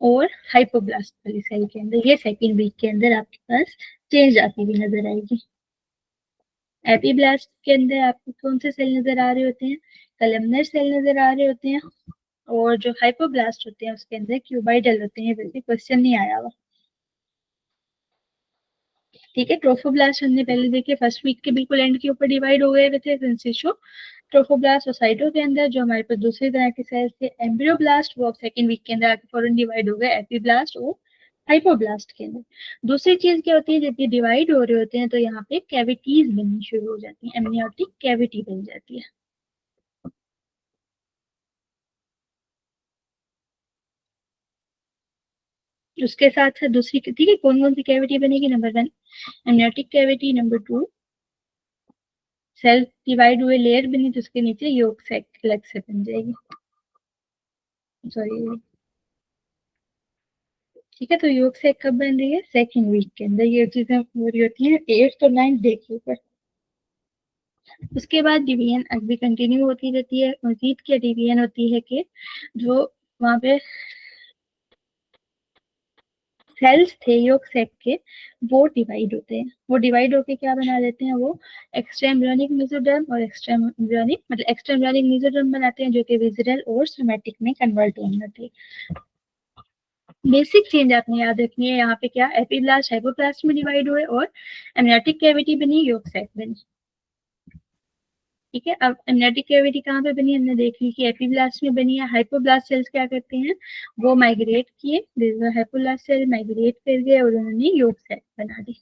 और हाइपोब्लास्ट वाली सेल के अंदर। ये सेकेंड वीक के अंदर आपके पास चेंज आती हुई नजर आएगी। एपिब्लास्ट के अंदर आपको कौन से सेल नजर आ रहे होते हैं, कलमनर सेल नजर आ रहे होते हैं, और जो हाइपोब्लास्ट होते हैं उसके अंदर क्यूबाइडल होते हैं, वैसे क्वेश्चन नहीं आया हुआ। ठीक है, ट्रोफोब्लास्ट हमने पहले देखे फर्स्ट वीक के बिल्कुल एंड के ऊपर डिवाइड हो गए थे, सिंसिशो ट्रोफोब्लास्ट और साइटो के अंदर जो हमारे पास दूसरी तरह के सेल्स थे एम्ब्रियोब्लास्ट, वो अब सेकंड वीक के अंदर आके फौरन डिवाइड हो गए एपिब्लास्ट और हाइपोब्लास्ट के अंदर। दूसरी चीज क्या होती है, जब ये डिवाइड हो रहे होते हैं तो यहाँ पे कैविटीज बननी शुरू हो जाती है, एमनियोटिक कैविटी बन जाती है। उसके साथ साथ दूसरी, ठीक है, कौन कौन सी कैविटी बनेगी, number 1 amniotic cavity, number 2 cell divide हुए लेयर बनी तो उसके नीचे योक सैक अलग से बन जाएगी, सॉरी। ठीक है, तो योग सैक कब बन रही है, सेकेंड वीक के अंदर ये चीजें हो रही होती हैं 8th और 9th डे के ऊपर। उसके बाद डिवीजन अभी कंटिन्यू होती रहती है, मजीद क्या डिवीजन होती है कि जो वहां पे सेल्स थे योग सेक के वो डिवाइड होते हैं, वो डिवाइड होके क्या बना देते हैं, वो एक्स्ट्रा एम्ब्रियोनिक मेसोडर्म और एक्स्ट्रा एम्ब्रियोनिक मतलब एक्स्ट्रा एम्ब्रियोनिक मेसोडर्म बनाते हैं, जो कि विजिरल और सोमैटिक में कन्वर्ट होने होते हैं। बेसिक चेंज आपने याद रखनी है, यहाँ पे क्या एपिब्लास्ट हाइपोब्लास्ट में डिवाइड हुए और एमनियोटिक कैविटी बनी, योग सैक बनी। ठीक है, अब एमनियोटिक कैविटी कहाँ पे बनी, हमने देख ली कि एपिब्लास्ट में बनी है। हाइपोब्लास्ट सेल्स क्या करते हैं, वो माइग्रेट किए, हाइपोब्लास्ट सेल माइग्रेट कर गए और उन्होंने योग सैक बना दी।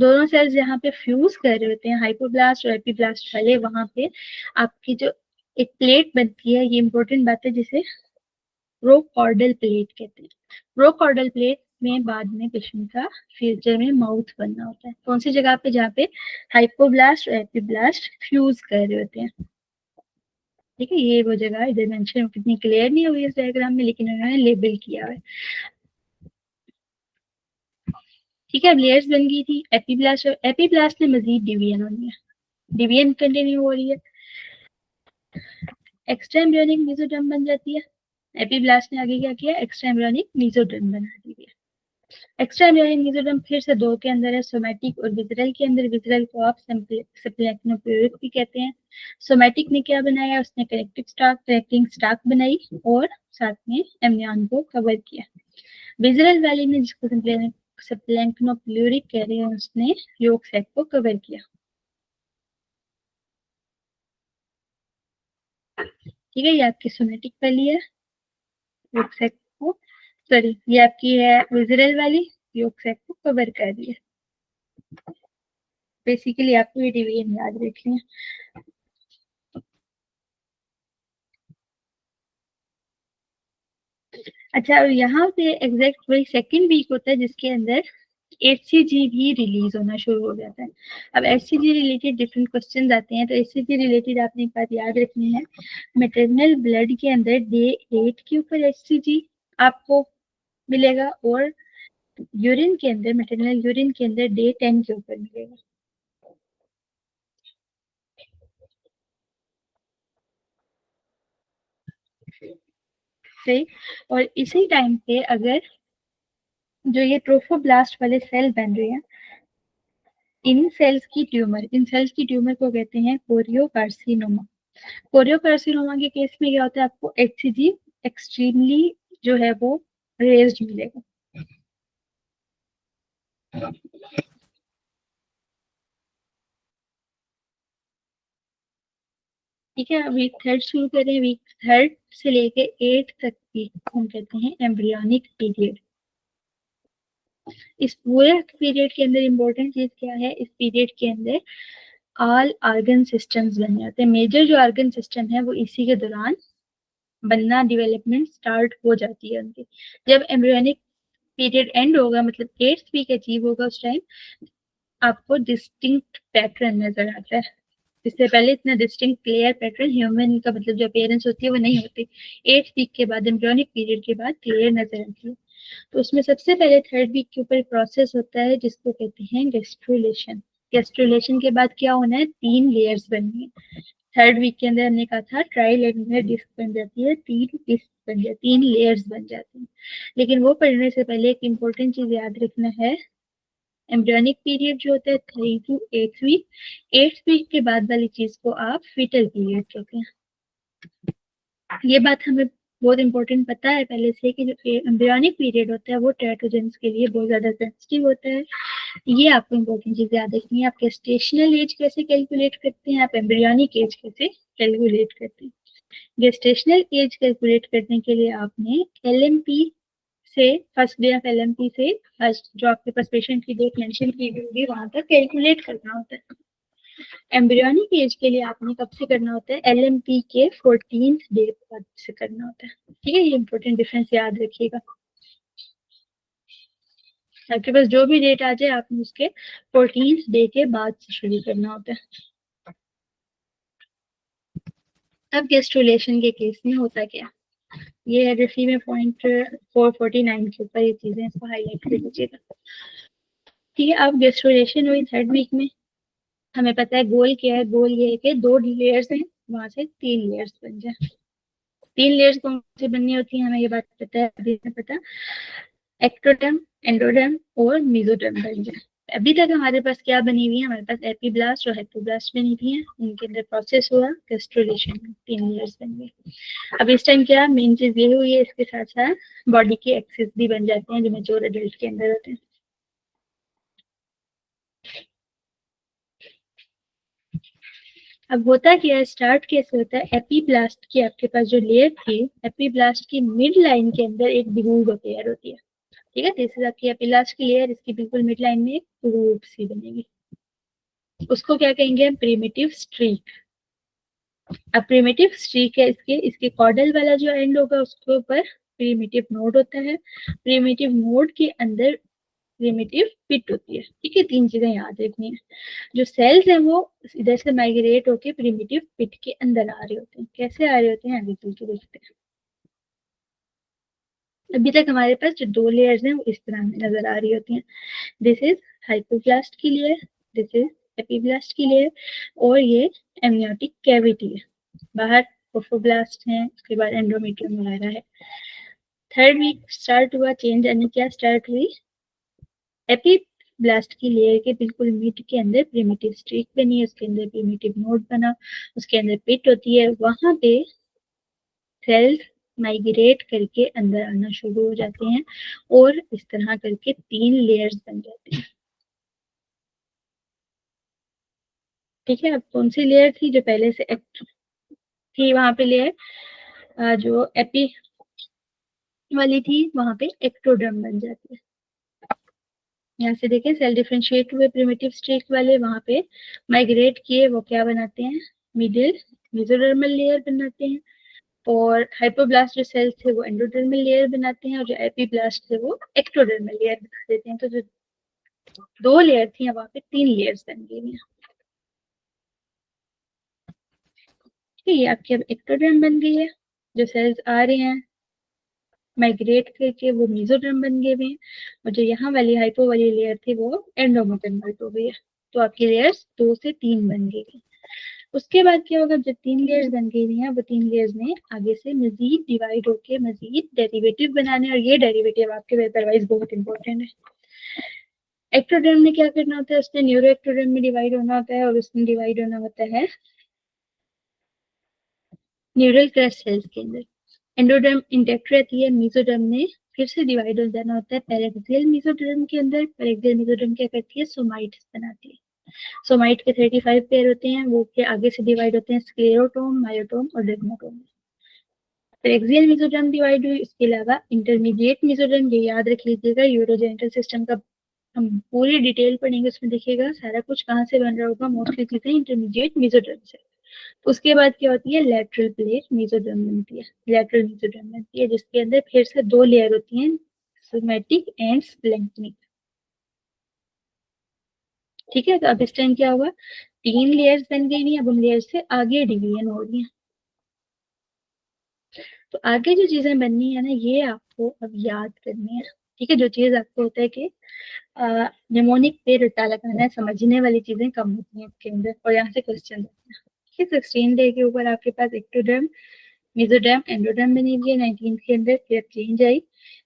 दोनों सेल्स यहाँ पे फ्यूज कर रहे होते हैं, हाइपोब्लास्ट और एपिब्लास्ट वाले, वहां पे आपकी जो एक प्लेट बनती है, ये इंपॉर्टेंट बात है, जिसे प्रोकॉर्डल प्लेट कहते हैं। प्रोकॉर्डल प्लेट में बाद में पेशेंट का फ्यूचर में माउथ बनना होता है, कौन सी जगह पे, जहाँ पे हाइपोब्लास्ट और एपिब्लास्ट फ्यूज कर रहे होते हैं। ठीक है, ये वो जगह इधर मेंशन कितनी क्लियर नहीं हुई इस डायग्राम में, लेकिन उन्होंने लेबल किया है। ठीक है, अब लेयर्स बन गई थी, एपिब्लास्ट और एपिब्लास्ट में मजीद डिवीजन होनी है, डिवीजन कंटिन्यू हो रही है, एक्स्ट्रा एम्ब्रियोनिक मेसोडर्म बन जाती है। एपिब्लास्ट ने आगे क्या किया, एक्स्ट्रा एम्ब्रियोनिक मेसोडर्म बना दी है। एक्स्ट्रा एम्ब्रियोनिक मेसोडर्म फिर से दो के अंदर है, सोमैटिक और विजरल के अंदर। विजरल को आप सिप्लेक्नोप्यूरिक भी कहते हैं। सोमैटिक ने क्या बनाया, उसने कनेक्टिंग स्टाक बनाई और साथ में एमनियन को कवर किया। विजरल वाली ने, जिसको सिप्लेक्नोप्यूरिक कह रहे हैं, उसने योग सेट को कवर किया। ठीक है, ये आपकी सोमैटिक वाली है, योग सेट को, सॉरी ये आपकी है विजरल वाली, योग सेट को कवर कर रही है। बेसिकली आपको ये डिवीजन याद रखनी है। अच्छा, यहाँ पे एग्जैक्ट वही सेकंड वीक होता है जिसके अंदर HCG भी रिलीज होना शुरू हो जाता है। अब HCG रिलेटेड डिफरेंट क्वेश्चन आते हैं, तो HCG रिलेटेड आपने एक बात याद रखनी है, मैटरनल ब्लड के अंदर डे 8 के ऊपर HCG आपको मिलेगा और यूरिन के अंदर, मैटरनल यूरिन के अंदर डे 10 के ऊपर मिलेगा। सही। और इसी टाइम पे अगर जो ये ट्रोफोब्लास्ट वाले सेल बन रहे हैं, इन सेल्स की ट्यूमर को कहते हैं कोरियोकार्सिनोमा। कोरियोकार्सिनोमा के केस में क्या होता है, आपको HCG एक्सट्रीमली जो है वो रेज्ड मिलेगा। ठीक है, वीक थर्ड शुरू करें। वीक थर्ड से लेके 8 तक की हम कहते हैं एम्ब्रियोनिक पीरियड। इस पूरे पीरियड के अंदर इंपॉर्टेंट चीज क्या है, इस पीरियड के अंदर ऑल ऑर्गन सिस्टम्स बन जाते हैं। मेजर जो ऑर्गन सिस्टम है वो इसी के दौरान बनना, डेवलपमेंट स्टार्ट हो जाती है उनकी। जब एम्ब्रियोनिक पीरियड एंड होगा, मतलब 8th वीक अचीव होगा, उस टाइम आपको डिस्टिंक्ट पैटर्न नजर आता है। इससे पहले इतना डिस्टिंक्ट क्लियर पैटर्न ह्यूमन का मतलब जो अपीयरेंस होती है वो नहीं होती। 8th वीक के बाद, एम्ब्रियोनिक पीरियड के बाद क्लियर नजर आती है। तो उसमें सबसे पहले थर्ड वीक के ऊपर प्रोसेस होता है जिसको कहते हैं गेस्ट्रुलेशन। गेस्ट्रुलेशन के बाद क्या होना है, 3 लेयर्स बननी है। थर्ड वीक के अंदर हमने कहा था ट्राइलेटरल डिस्क बन जाती है, 3 डिस्क बन जाती है, 3 लेयर्स बन जाती हैं। लेकिन वो पढ़ने से पहले एक इम्पोर्टेंट चीज याद रखना है, एम्ब्रियोनिक पीरियड जो होता है 3 to 8 वीक, 8th वीक के बाद वाली चीज को आप फीटल पीरियड कहते हैं। ये बात हमें बहुत इंपॉर्टेंट पता है पहले से कि जो एम्ब्रियोनिक पीरियड होता है वो टेराटोजेंस के लिए बहुत ज्यादा सेंसिटिव होता है। ये आपको इंपॉर्टेंट चीज याद रखनी है। आप गेस्टेशनल एज कैसे कैलकुलेट करते हैं, आप एम्ब्रियोनिक एज कैसे कैलकुलेट करते हैं। गेस्टेशनल एज कैलकुलेट करने के लिए आपने LMP से, फर्स्ट डे ऑफ LMP से फर्स्ट जो आपके पास पेशेंट की डेट मेंशन की होगी वहां तक कैलकुलेट करना होता है। एम्ब्रियोनिक एज के लिए आपने कब से करना होता है, LMP के 14th डे बाद से करना होता है। ठीक है, ये इंपॉर्टेंट डिफरेंस याद रखिएगा। आपके पास जो भी डेट आ जाए आपने उसके 14th डे के बाद से शुरू करना होता है। अब गेस्ट्रुलेशन के केस में होता क्या, ये है रिफी में पॉइंट 449 के ऊपर ये चीजें, इसको हाईलाइट कर लीजिएगा। ठीक है, अब गेस्ट्रुलेशन हुई थर्ड वीक में। हमें पता है गोल क्या है, गोल ये है कि 2 लेयर्स हैं, वहां से 3 लेयर्स बन जाए। 3 लेयर्स कौन सी बननी होती है हमें ये बात पता है, अभी नहीं पता। एक्टोडर्म, एंडोडर्म और मेसोडर्म बन जाए। अभी तक हमारे पास क्या बनी हुई है, हमारे पास एपीब्लास्ट और हाइपोब्लास्ट बनी हुई है, उनके अंदर प्रोसेस हुआ गेस्ट्रुलेशन, 3 लेयर्स बन गई। अब इस टाइम क्या मेन चीज ये हुई है, इसके साथ साथ बॉडी के एक्सिस भी बन जाते हैं जो मेच्योर एडल्ट के अंदर होते हैं। अब होता क्या है, स्टार्ट कैसे होता है, एपीब्लास्ट की आपके पास जो लेयर थी, एपीब्लास्ट की मिड लाइन के अंदर एक ग्रूव लेयर होती है। ठीक है, दिस इज आपकी एपीब्लास्ट की लेयर, इसकी बिल्कुल मिड लाइन में एक ग्रूव सी बनेगी, उसको क्या कहेंगे हम, प्रिमिटिव स्ट्रीक। अब प्रिमिटिव स्ट्रीक है, इसके इसके कॉर्डल वाला जो एंड होगा उसके ऊपर प्रिमिटिव नोड होता है। प्रिमिटिव नोड के अंदर प्रिमिटिव पिट होती है। ठीक है, 3 चीजें याद रखनी है। जो सेल्स हैं वो इधर से माइग्रेट होके प्रिमिटिव पिट के अंदर आ रहे होते हैं। कैसे आ रहे होते हैं आगे चल के देखते हैं। अभी तक हमारे पास जो 2 लेयर्स हैं वो इस तरह में नजर आ रही होती हैं। दिस इज हाइपोब्लास्ट की लेयर, दिस इज एपीब्लास्ट की लेयर, और ये एमनियोटिक कैविटी है। बाहर ट्रोफोब्लास्ट है, उसके बाद एंडोमेट्रियम वगैरह है। थर्ड वीक स्टार्ट हुआ, चेंज यानी क्या स्टार्ट हुई, एपीब्लास्ट की लेयर के बिल्कुल मिड के अंदर प्रिमिटिव स्ट्रीक बनी है, उसके अंदर प्रिमिटिव नोड बना, उसके अंदर पिट होती है, वहां पे सेल्स माइग्रेट करके अंदर आना शुरू हो जाते हैं और इस तरह करके 3 लेयर्स बन जाते हैं। ठीक है, अब कौन सी लेयर थी जो पहले से थी वहां पे लेयर जो एपी वाली थी, वहां पे एक्टोडर्म बन जाती है। यहाँ से देखें, सेल डिफरेंशिएट हुए प्रिमिटिव स्ट्रीक वाले, वहां पे माइग्रेट किए, वो क्या बनाते हैं, मिडिल मेसोडर्मल लेयर बनाते हैं, और हाइपोब्लास्ट जो सेल्स थे वो एंडोडर्मल लेयर बनाते हैं, और जो एपीब्लास्ट थे वो एक्टोडर्मल लेयर बना देते हैं। तो जो 2 लेयर थी वहां पे 3 लेयर्स बन गई हैं। ठीक है, ये आपकी अब एक्टोडर्म बन गई है, जो सेल्स आ रहे हैं माइग्रेट करके वो मेसोडर्म बन गए हुए हैं, और जो यहाँ वाली हाइपो वाली लेयर थी वो एंडोमेटर्मल हो गई है। तो आपकी लेयर्स 2 से 3 बन गई। उसके बाद क्या होगा, जब 3 लेयर्स बन गई हैं, वो 3 लेयर्स में आगे से मजीद डिवाइड होके मजीद डेरिवेटिव बनाने, और ये डेरिवेटिव आपके पेपर वाइज बहुत इंपॉर्टेंट है। एक्टोडर्म में क्या करना होता है, उसने न्यूरो एक्टोडर्म में डिवाइड होना होता है, और उसमें डिवाइड होना होता है न्यूरल क्रस्ट सेल्स के अंदर। एंडोडर्म इंटैक्ट रहती है, मेसोडर्म में फिर से डिवाइड हो जाना होता है पैरेक्सियल मेसोडर्म के अंदर। पैरेक्सियल मेसोडर्म क्या करती है, सोमाइट्स बनाती है। सोमाइट के 35 पेयर होते हैं, वो के आगे से डिवाइड होते हैं स्क्लेरोटोम, मायोटोम और डेर्माटोम। पैरेक्सियल मेसोडर्म डिवाइड हुई, इसके अलावा इंटरमीडिएट मेसोडर्म, ये याद रख लीजिएगा, यूरोजेनिटल सिस्टम का हम पूरी डिटेल पढ़ेंगे, उसमें देखिएगा सारा कुछ कहाँ से बन रहा होगा, मोस्टली चीजें इंटरमीडिएट मेसोडर्म से। उसके बाद क्या होती है, लेटरल प्लेट मेसोडर्म बनती है, लेटरल मेसोडर्म बनती है, जिसके अंदर फिर से 2 लेयर होती हैं, सोमैटिक एंड स्प्लेंक्निक। ठीक है, तो अब इस टाइम क्या हुआ, 3 लेयर्स बन गई हैं, अब उन लेयर्स से आगे डिवीजन हो रही है। तो आगे जो चीजें बननी है ना, ये आपको अब याद करनी है। ठीक है, जो चीज आपको होता है कि निमोनिक पे रट्टा लगाना है, समझने वाली चीजें कम होती हैं इसके अंदर, और यहाँ से क्वेश्चन आते हैं। ठीक है, 16 डे के ऊपर आपके पास एक्टोडर्म, मेसोडर्म, एंडोडर्म बनी हुई है। 19 के अंदर फिर चेंज आई,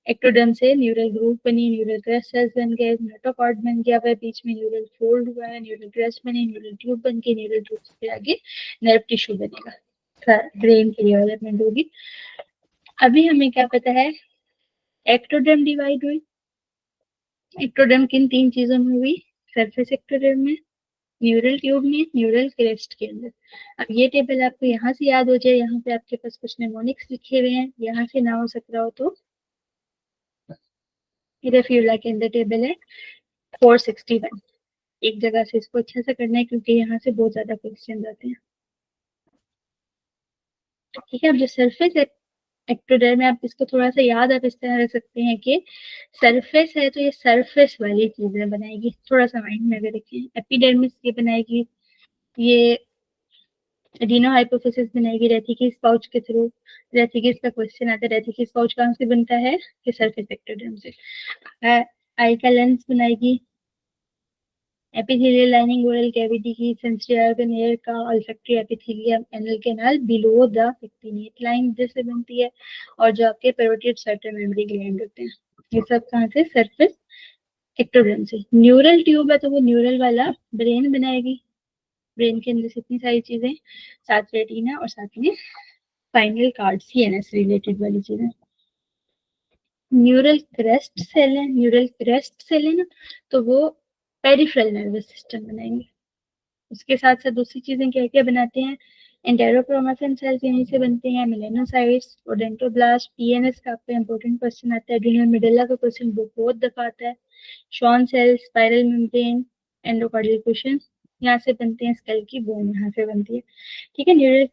एक्टोडर्म से न्यूरल ग्रूव बनी, न्यूरल क्रस्ट सेल्स बन गए, नोटोकॉर्ड बन गया है, बीच में न्यूरल फोल्ड हुआ है, न्यूरल क्रस्ट बनी, न्यूरल ट्यूब बन के, न्यूरल ट्यूब से फिर आगे नर्व टिश्यू बनेगा, ब्रेन की डेवलपमेंट होगी। अभी हमें क्या पता है, एक्टोडर्म डिवाइड हुई, एक्टोडर्म किन 3 चीजों में हुई, सरफेस एक्टोडर्म में, न्यूरल ट्यूब में, न्यूरल क्रेस्ट के अंदर। अब ये टेबल आपको यहाँ से याद हो जाए, यहाँ पे आपके पास कुछ नेमोनिक्स लिखे हुए हैं, यहाँ से ना हो सक रहा हो तो रेफ्यूला के अंदर टेबल है 461। एक जगह से इसको अच्छा से करना है, क्योंकि यहाँ से बहुत ज्यादा क्वेश्चन आते हैं। ठीक है, अब जो सरफेस एक्टोडर्म में आप इसको थोड़ा सा याद आप इस तरह रख सकते हैं कि सरफेस है, तो ये सरफेस वाली चीजें बनाएगी, थोड़ा सा माइंड में अगर रखें। एपिडर्मिस ये बनाएगी, ये एडिनो हाइपोफिसिस बनाएगी रेथिकिस पाउच के थ्रू। रेथिकिस का क्वेश्चन आता है, रेथिकिस पाउच कहाँ से बनता है, कि सरफेस एक्टोडर्म से। आई का लेंस बनाएगी, एपिथेलियल लाइनिंग ओरल कैविटी की, सेंसरी ऑर्गन एयर का, olfactory epithelium anal canal below the pectinate line जैसे बनती है, और जो आपके पेरोटिड सर्टन मेमोरी ग्लैंड होते हैं, ये सब कहाँ से, सरफेस एक्टोडर्म से। न्यूरल ट्यूब है, तो वो न्यूरल वाला ब्रेन बनाएगी, ब्रेन के अंदर से इतनी सारी चीजें, साथ रेटिना और साथ में स्पाइनल कार्ड, सीएनएस रिलेटेड वाली चीजें। न्यूरल क्रेस्ट सेल है, न्यूरल क्रेस्ट सेल है ना, तो वो पेरिफेरल नर्वस सिस्टम बनाएंगे। उसके साथ साथ दूसरी चीजें क्या क्या बनाते हैं, एंटेरोक्रोमेटिन सेल्स यहीं से बनते हैं, मेलेनोसाइट्स, ओडेंटोब्लास्ट, पीएनएस का आपका इंपॉर्टेंट क्वेश्चन आता है, एड्रिनल मेडुला का क्वेश्चन बहुत दफा आता है, Schwann cells, spiral membrane, endocardial question यहाँ से बनते हैं, स्कल की बोन यहाँ से बनती है। ठीक है, न्यूरल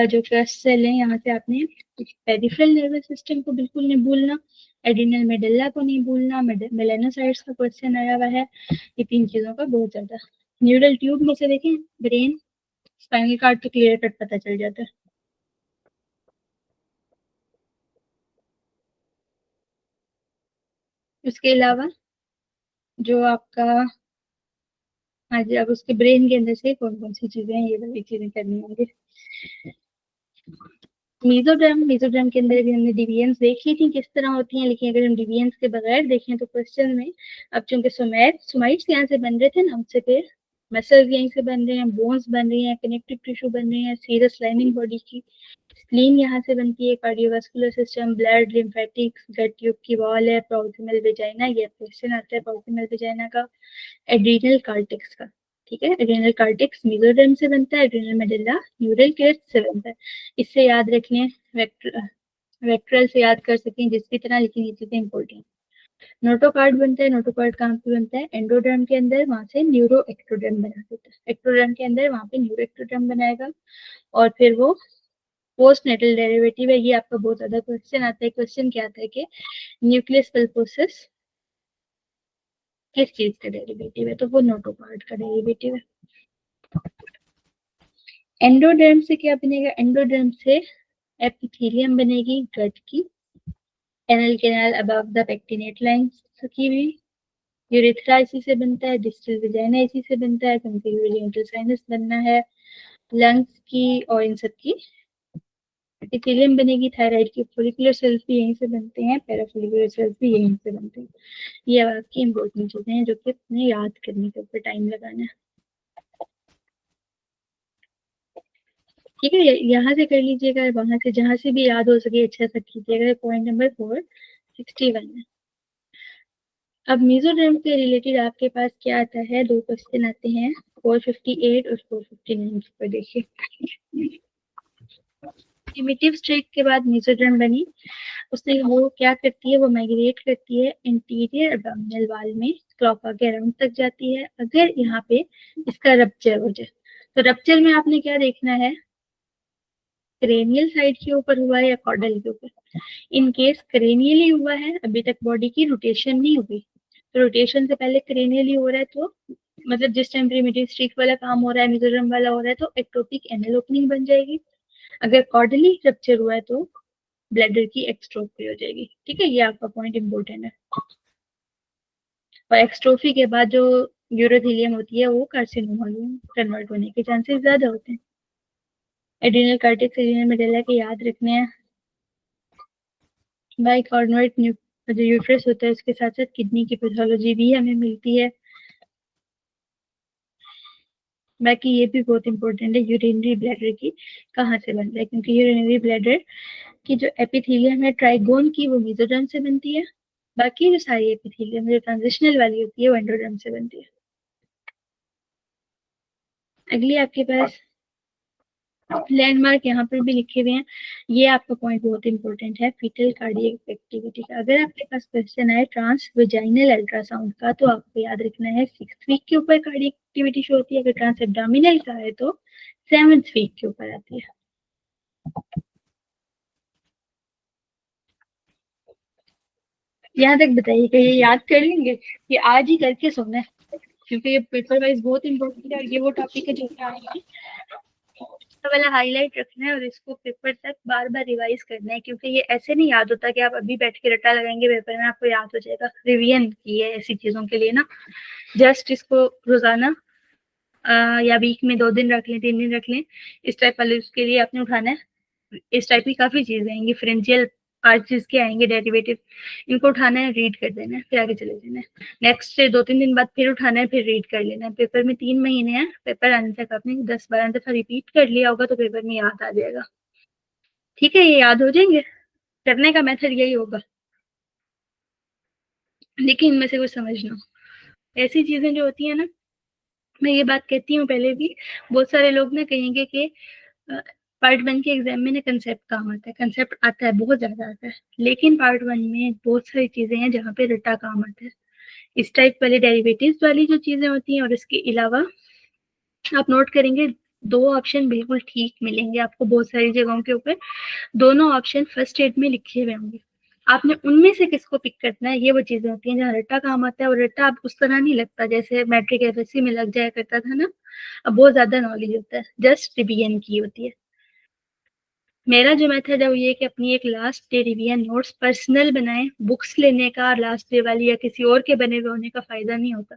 जो क्रस्ट सेल है, यहाँ से आपने पेरिफेरल नर्वस सिस्टम को बिल्कुल नहीं भूलना, एड्रिनल मेडुला को नहीं भूलना, मेलेनोसाइट्स का क्वेश्चन आया हुआ है, ये 3 चीजों का बहुत ज्यादा। न्यूरल ट्यूब में से देखें, ब्रेन, स्पाइनल कार्ड तो क्लियर कट पता चल जाता है। उसके अलावा जो आपका, हाँ जी, अब उसके ब्रेन के अंदर से कौन कौन सी चीजें हैं, ये वाली चीजें करनी होंगी। मेसोडर्म के अंदर भी हमने डिविजन्स देख ली थी किस तरह होती हैं, लेकिन अगर हम डिविजन्स के बगैर देखें तो क्वेश्चन में अब चूंकि सोमाइट्स यहाँ से बन रहे थे ना, हमसे फिर मसल्स यहीं से बन रहे हैं, बोन्स बन रही हैं, कनेक्टिव टिश्यू बन रही हैं, सीरस लाइनिंग बॉडी की, स्प्लीन यहाँ से बनती है, कार्डियोवास्कुलर सिस्टम, ब्लड, लिम्फेटिक्स, गट ट्यूब की वॉल है, प्रोक्सिमल वेजाइना, ये क्वेश्चन आता है प्रोक्सिमल वेजाइना का, एड्रीनल कार्टेक्स का। ठीक है, एड्रीनल कार्टेक्स मेसोडर्म से बनता है, एड्रीनल मेडुल्ला न्यूरल क्रेस्ट से बनता है। इससे याद रख लें, वेक्ट्रल से याद कर सकते हैं जिस भी तरह, लेकिन ये चीजें इंपॉर्टेंट। नोटोकार्ड बनता है, नोटोकार्ड कहाँ पे बनता है, एंडोडर्म के अंदर, वहां से न्यूरो एक्टोडर्म बना देता है, एक्टोडर्म के अंदर वहां पे न्यूरो एक्टोडर्म बनाएगा, और फिर वो पोस्ट नेटल डेरिवेटिव है। ये आपका बहुत ज्यादा क्वेश्चन आता है। क्वेश्चन क्या आता है कि न्यूक्लियस पल्पोसस किस चीज का डेरिवेटिव है, तो वो नोटोकार्ड का डेरिवेटिव है। एंडोडर्म से क्या बनेगा, एंडोडर्म से एपिथेलियम बनेगी गट की, anal canal above the pectinate line की हुई, यूरेथ्रा इसी से बनता है, डिस्टल वेजाइना इसी से बनता है, कंप्लीमेंटल साइनस बनना है लंग्स की, और इन सब की एपिथेलियम बनेगी, थायराइड की फोलिकुलर सेल्स भी यहीं से बनते हैं, पैराफोलिकुलर सेल्स भी यहीं से बनते हैं। ये आपकी इंपॉर्टेंट चीजें हैं जो कि अपने याद करने के ऊपर टाइम लगाना है। ठीक है, यहाँ से कर लीजिएगा, वहां से जहां से भी याद हो सके अच्छा सा कीजिएगा। पॉइंट नंबर 461 है। अब मेसोडर्म के रिलेटेड आपके पास क्या आता है, दो क्वेश्चन आते हैं 458 और 459 पर। देखिए, प्रिमिटिव स्ट्रेट के बाद मेसोडर्म बनी, उससे वो क्या करती है, वो माइग्रेट करती है इंटीरियर एब्डोमिनल वॉल में, क्लोपा के अराउंड तक जाती है। अगर यहाँ पे इसका रप्चर हो जाए, तो रप्चर में आपने क्या देखना है, क्रेनियल साइड के ऊपर हुआ है या कॉर्डल के ऊपर। इन केस क्रेनियली हुआ है, अभी तक बॉडी की रोटेशन नहीं हुई, तो रोटेशन से पहले क्रेनियली हो रहा है, तो मतलब जिस टाइम प्रिमिटिव स्ट्रीक वाला काम हो रहा है, मेसोडर्म वाला हो रहा है, तो एक्टोपिक एनल ओपनिंग बन जाएगी। अगर कॉर्डली रप्चर हुआ है तो ब्लैडर की एक्स्ट्रोफी हो जाएगी। ठीक है, ये आपका पॉइंट इंपोर्टेंट है। और एक्स्ट्रोफी के बाद जो यूरोथेलियम होती है वो कार्सिनोमा में कन्वर्ट होने के चांसेस ज्यादा होते हैं। एड्रिनल कार्टेक्स, एड्रिनल मेडुल्ला के याद रखने हैं। बाइकॉर्नोइड जो यूट्रस होता है उसके साथ साथ किडनी की पैथोलॉजी भी हमें मिलती है। बाकी ये भी बहुत इंपॉर्टेंट है, यूरिनरी ब्लैडर की कहाँ से बनता है, क्योंकि यूरिनरी ब्लैडर की जो एपिथेलियम है ट्राइगोन की, वो मेसोडर्म से बनती है। बाकी जो सारी एपिथेलियम जो ट्रांजिशनल वाली होती है वो एंडोडर्म से बनती है। अगली आपके पास लैंडमार्क यहाँ पर भी लिखे हुए हैं। ये आपका पॉइंट बहुत इंपॉर्टेंट है, फीटल कार्डियक एक्टिविटी का। अगर आपके पास क्वेश्चन है ट्रांस वेजाइनल अल्ट्रासाउंड का, तो आपको याद रखना है 6th वीक के ऊपर कार्डियक एक्टिविटी शो होती है। अगर ट्रांस एब्डोमिनल का है तो 7th वीक के ऊपर आती है। यहाँ तक बताइए कि ये याद कर लेंगे, ये आज ही करके सोना है, क्योंकि ये पेपर वाइज बहुत इंपॉर्टेंट है। ये वो टॉपिक है जो कि आएंगे, तो वाला हाईलाइट रखना है और इसको पेपर तक बार बार रिवाइज करना है, क्योंकि ये ऐसे नहीं याद होता कि आप अभी बैठ के रट्टा लगाएंगे पेपर में आपको याद हो जाएगा। रिवीजन की है ऐसी चीजों के लिए ना, जस्ट इसको रोजाना या वीक में 2 दिन रख लें, 3 दिन रख लें, इस टाइप वाले उसके लिए आपने उठाना है। इस टाइप की काफी चीजें आएंगी, डिफरेंशियल आर्चेस के आएंगे, डेरिवेटिव, इनको उठाना है, रीड कर देना है, फिर आगे चले जाना है। नेक्स्ट से 2-3 दिन बाद फिर उठाना है, फिर रीड कर लेना है। पेपर में 3 महीने हैं, पेपर आने तक आपने 10-12 दफा रिपीट कर लिया होगा तो पेपर में याद आ जाएगा। ठीक है, ये याद हो जाएंगे। करने का मेथड यही होगा, लेकिन इनमें से कुछ समझना, ऐसी चीजें जो होती है ना, मैं ये बात कहती हूँ पहले भी, बहुत सारे लोग ना कहेंगे कि पार्ट 1 के एग्जाम में ना कंसेप्ट काम आता है, कंसेप्ट आता है, बहुत ज्यादा आता है, लेकिन पार्ट 1 में बहुत सारी चीजें हैं जहाँ पे रट्टा काम आता है। इस टाइप वाले डेरिवेटिव्स वाली जो चीजें होती हैं, और इसके अलावा आप नोट करेंगे 2 ऑप्शन बिल्कुल ठीक मिलेंगे आपको बहुत सारी जगहों के ऊपर। दोनों ऑप्शन फर्स्ट एड में लिखे हुए होंगे, आपने उनमें से किसको पिक करना है। ये वो चीजें होती हैं जहाँ रट्टा काम आता है, और रट्टा आप उस तरह नहीं लगता जैसे मैट्रिक एफएससी में लग जाया करता था ना। अब बहुत ज्यादा नॉलेज होता है, जस्ट रिवीजन की होती है। मेरा जो मेथड है वो ये कि अपनी एक last day revision notes personal बनाएं। बुक्स लेने का लास्ट डे वाली या किसी और के बने हुए होने का फायदा नहीं होता।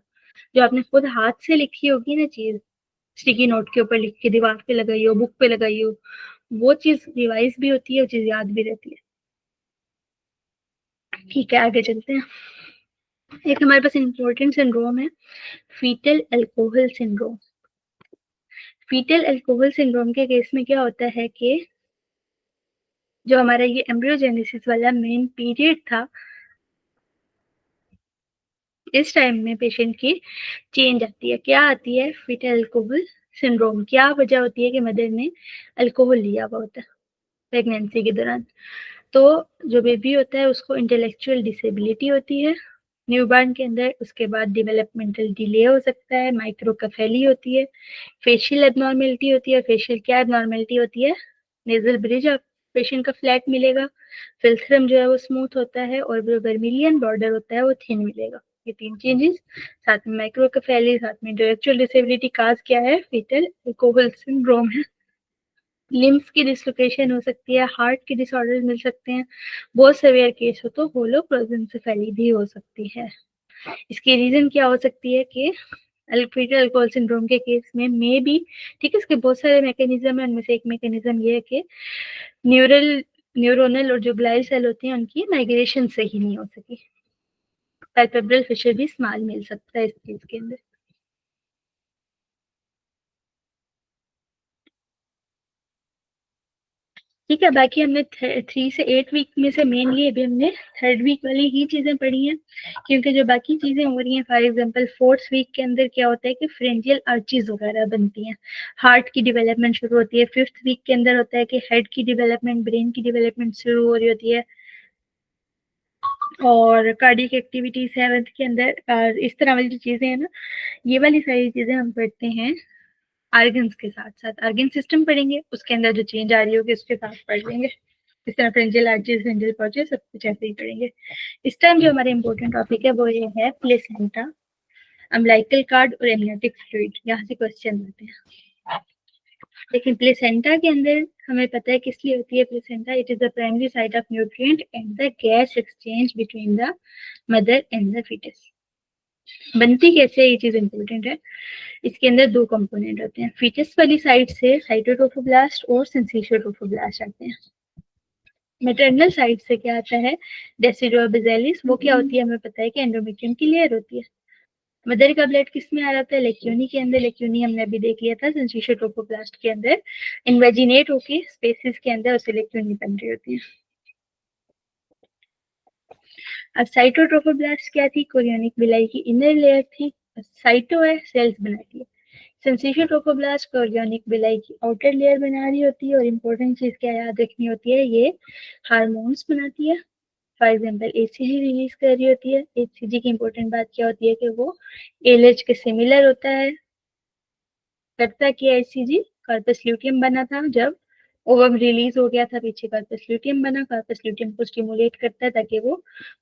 जो आपने खुद हाथ से लिखी होगी ना चीज, स्टिकी नोट के ऊपर लिख के दीवार पे लगाई हो, बुक पे लगाई हो, वो चीज रिवाइज भी होती है, वो चीज याद भी रहती है। ठीक है, आगे चलते हैं। एक हमारे पास इंपॉर्टेंट सिंड्रोम है, fetal alcohol syndrome. Fetal alcohol syndrome के केस में क्या होता है कि जो हमारा ये एम्ब्रियोजेनेसिस वाला मेन पीरियड था, इस टाइम में पेशेंट की चेंज आती है। क्या आती है? Fetal alcohol syndrome. क्या वजह होती है कि मदर ने अल्कोहल लिया हुआ होता है प्रेगनेंसी के दौरान। तो जो बेबी होता है उसको इंटेलेक्चुअल डिसेबिलिटी होती है न्यूबॉर्न के अंदर। उसके बाद डेवलपमेंटल डिले हो सकता है, माइक्रोकेफेली होती है, फेशियल एबनॉर्मेलिटी होती है। फेशियल क्या एबनॉर्मेलिटी होती है? नेजल ब्रिज पेशेंट का फ्लैट मिलेगा, फिल्थ्रम जो है वो स्मूथ होता है, और जो वर्मिलियन बॉर्डर होता है वो थिन मिलेगा। ये तीन चेंजेस, साथ में माइक्रोकेफेली, साथ में इंटेलेक्चुअल डिसेबिलिटी। काज क्या है? फीटल अल्कोहल सिंड्रोम है। लिम्स की डिसलोकेशन हो सकती है, हार्ट के डिसऑर्डर मिल सकते हैं, बहुत सेवियर केस हो तो होलो प्रोजेंसेफेली भी हो सकती है। इसकी रीजन क्या हो सकती है कि फीटल अल्कोहल सिंड्रोम के केस में मे भी, ठीक है, इसके बहुत सारे मैकेनिज्म है, उनमें से एक मैकेनिज्म ये है कि न्यूरोनल और जो ग्लाइल सेल होती हैं उनकी माइग्रेशन सही नहीं हो सकी। पैल्पेब्रल फिशर भी स्मॉल मिल सकता है इस चीज के अंदर। ठीक है, बाकी हमने 3 से 8 वीक में से मेनली अभी हमने थर्ड वीक वाली ही चीजें पढ़ी हैं, क्योंकि जो बाकी चीजें हो रही हैं, फॉर एग्जांपल फोर्थ वीक के अंदर क्या होता है कि फ्रेंजियल आर्चीज वगैरह बनती हैं, हार्ट की डेवलपमेंट शुरू होती है। फिफ्थ वीक के अंदर होता है कि हेड की डेवलपमेंट, ब्रेन की डेवलपमेंट शुरू हो रही होती है, और कार्डियक एक्टिविटी सेवंथ के अंदर। और इस तरह वाली जो चीजें हैं ना, ये वाली सारी चीजें हम पढ़ते हैं आर्गन्स के साथ साथ। आर्गन सिस्टम पढ़ेंगे, उसके अंदर जो चेंज आ रही होगी उसके साथ पढ़ लेंगे। इस तरह फ्रेंजियल आर्चीज, फ्रेंजियल पॉचेस, सब कुछ ऐसे ही पढ़ेंगे। इस टाइम जो हमारा इंपॉर्टेंट टॉपिक है वो ये है प्लेसेंटा, अम्बिलिकल कार्ड और एमनियोटिक फ्लूइड। यहाँ से क्वेश्चन आते हैं। लेकिन प्लेसेंटा के अंदर हमें पता है किस लिए होती है placenta. It is the primary site of nutrient and the gas exchange between the mother and the fetus. बनती कैसे है, ये चीज इंपॉर्टेंट है। इसके अंदर दो कंपोनेंट होते हैं, फीटस वाली साइड से साइटोट्रोफोब्लास्ट और सिंसिशियोट्रोफोब्लास्ट आते हैं। मैटरनल साइड से क्या आता है? डेसिडुआ बेसिलिस। वो क्या होती है? हमें पता है कि एंडोमेट्रियम की लेयर होती है। मदर का ब्लड किस में आ रहा था? लेक्यूनी के अंदर। लेक्यूनी हमने अभी देख लिया था सिंसिशियोट्रोफोब्लास्ट के अंदर इन्वेजिनेट होके स्पेसिस के अंदर उसे लेक्यूनी बन रही होती है। अब साइटोट्रोफोब्लास्ट क्या थी? कोरियोनिक विलाई की इनर लेयर थी। साइटो है, सेल्स बनाती है। सिंसिशियोट्रोफोब्लास्ट कोरियोनिक विलाई की आउटर लेयर बना रही होती है, और इम्पोर्टेंट चीज क्या याद रखनी होती है, ये हार्मोन्स बनाती है। फॉर एग्जाम्पल एचसीजी रिलीज कर रही होती है। एचसीजी की इंपॉर्टेंट बात क्या होती है कि वो एलएच के सिमिलर होता है। करता क्या एचसीजी? कार्पस ल्यूटियम बना था जब ओवम रिलीज हो गया था, पीछे कार्पस ल्यूटियम बना। कार्पस ल्यूटियम को स्टिमुलेट करता है ताकि वो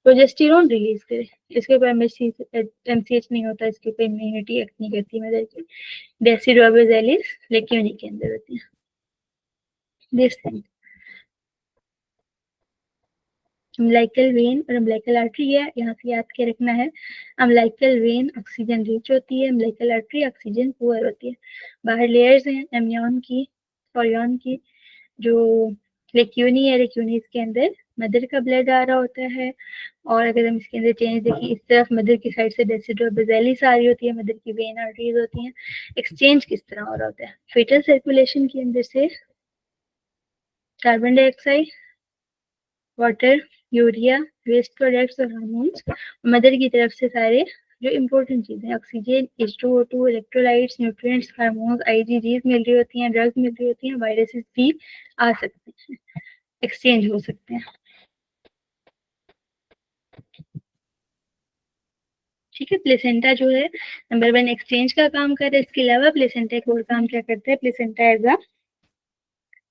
प्रोजेस्टेरोन रिलीज करे। इसके ऊपर एमसीएच नहीं होता, इसके ऊपर इम्यूनिटी एक्ट नहीं करती मदर की। डेसिडोबेजेलिस लेक्यूनी के अंदर होती है। दिस थिंग अम्बिलिकल वेन और अम्बिलिकल आर्टरी है, यहाँ से याद के रखना है। अम्बिलिकल वेन ऑक्सीजन रिच होती है, अम्बिलिकल आर्टरी ऑक्सीजन पुअर होती है। बाहर लेयर्स हैं एमनियन की, फॉरियन की। जो लेक्यूनी है, लेक्यूनी के अंदर मदर का ब्लड आ रहा होता है, और अगर हम इसके अंदर चेंज देखिए, इस तरफ मदर की साइड से डेसिडुआ बेसिलिस आ रही होती है, मदर की वेन आर्टरीज होती हैं। एक्सचेंज किस तरह हो रहा होता है? फीटल सर्कुलेशन के अंदर से carbon dioxide, water, urea, waste products और हार्मोन्स। मदर की तरफ से सारे जो इम्पोर्टेंट चीजें, oxygen, H2O2, electrolytes, nutrients, hormones, IgGs मिल रही होती हैं, ड्रग्स मिल रही होती हैं, वायरसेस भी आ सकते हैं, एक्सचेंज हो सकते हैं। ठीक है, प्लेसेंटा जो है नंबर वन एक्सचेंज का काम कर रहा है। इसके अलावा प्लेसेंटा एक और काम क्या करता है? Placenta as a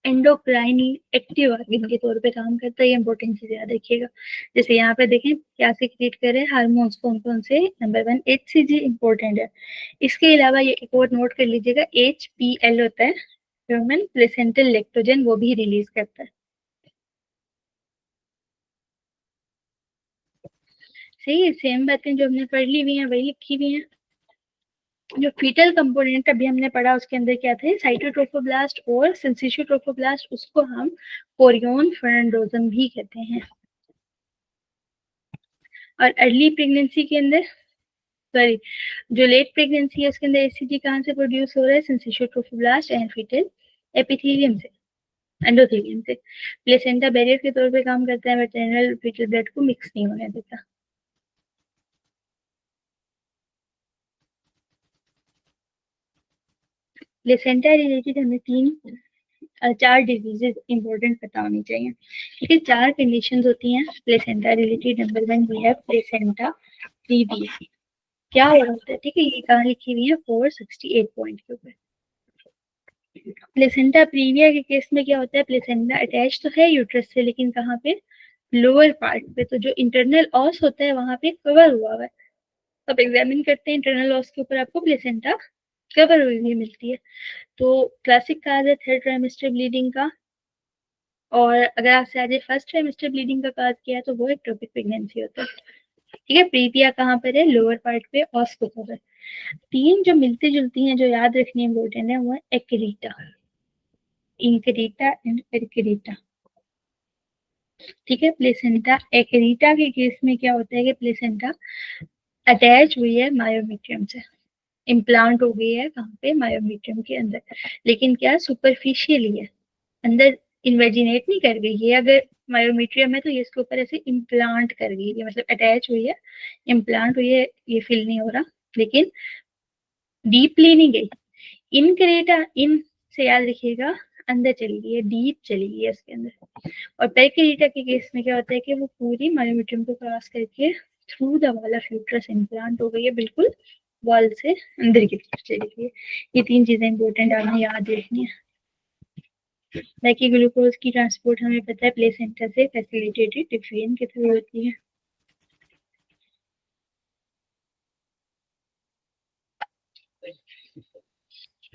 endocrine active organ के तौर पे काम करता है। ये इंपॉर्टेंट चीज याद रखिएगा। जैसे यहाँ पे देखें क्या सीक्रेट करे हार्मोन्स, कौन कौन से? नंबर वन एचसीजी इंपॉर्टेंट है। इसके अलावा ये एक और नोट कर लीजिएगा, एचपीएल होता है, ह्यूमन प्लेसेंटल लैक्टोजन, वो भी रिलीज करता है। सही है, सेम बातें जो हमने पढ़ ली हुई हैं वही लिखी हुई हैं। जो फीटल कंपोनेंट अभी हमने पढ़ा उसके अंदर क्या थे, साइटोट्रोफोब्लास्ट और सिंसिशियोट्रोफोब्लास्ट, उसको हम कोरियन फर्नेंडोजम भी कहते हैं। और अर्ली प्रेगनेंसी के अंदर, सॉरी, जो लेट प्रेगनेंसी है उसके अंदर एसीजी कहाँ से प्रोड्यूस हो रहा है, सिंसिशियोट्रोफोब्लास्ट एंड फीटल एपिथेलियम से, एंडोथेलियम से। प्लेसेंटा बैरियर के तौर पे काम करता है, मैटरनल फीटल ब्लड को मिक्स नहीं होने देता। प्लेसेंटा रिलेटेड हमें 4 डिजीजेस इंपॉर्टेंट पता होनी चाहिए, ठीक है। 4 कंडीशंस होती हैं placenta related. Number 1 we have placenta previa. क्या हो रहा होता है, ठीक है, ये कहाँ लिखी हुई है 468 पॉइंट के ऊपर। प्लेसेंटा प्रीविया के केस में क्या होता है, प्लेसेंटा अटैच तो है यूट्रस से, लेकिन कहाँ पे, लोअर पार्ट पे, तो जो इंटरनल ऑस होता है वहां पे कवर हुआ हुआ है। अब एग्जामिन करते हैं, इंटरनल ऑस के ऊपर आपको प्लेसेंटा कवर हुई हुई मिलती है। तो क्लासिक काज है थर्ड ट्राइमेस्टर ब्लीडिंग का, और अगर आपसे आज फर्स्ट ट्राइमेस्टर ब्लीडिंग का काज किया है तो वो एक्टोपिक प्रेगनेंसी होता है, ठीक है। प्रीपिया कहाँ पर है, लोअर पार्ट पे, ऑस को कवर। 3 जो मिलती जुलती हैं जो याद रखनी इम्पोर्टेंट है वो है एक्रीटा, इंक्रीटा एंड पेरिक्रीटा, ठीक है। प्लेसेंटा एक्रीटा के केस में क्या होता है कि प्लेसेंटा अटैच हुई है मायोमीट्रियम से, इम्प्लांट हो गई है कहाँ पे, मायोमीट्रियम के अंदर, लेकिन क्या सुपरफिशियली है, अंदर इन्वेजिनेट नहीं कर गई है। अगर मायोमीट्रियम है तो ये इसके ऊपर ऐसे इम्प्लांट कर गई है, मतलब अटैच हुई है, इम्प्लांट हुई है, ये फील नहीं हो रहा, लेकिन डीपली नहीं गई। इन करेटा, इन से याद रखिएगा, अंदर चली गई है, डीप चली गई है इसके अंदर। और पेरिकेलिटा के केस में क्या होता है कि वो पूरी मायोमीट्रियम को क्रॉस करके through the wall of uterus implant हो गई है, बिल्कुल वॉल से अंदर की तरफ चली गई है। ये 3 चीजें इंपॉर्टेंट आपने याद रखनी है। बाकी ग्लूकोज की ट्रांसपोर्ट हमें पता है प्लेसेंटा से फैसिलिटेटेड डिफियन के थ्रू होती है।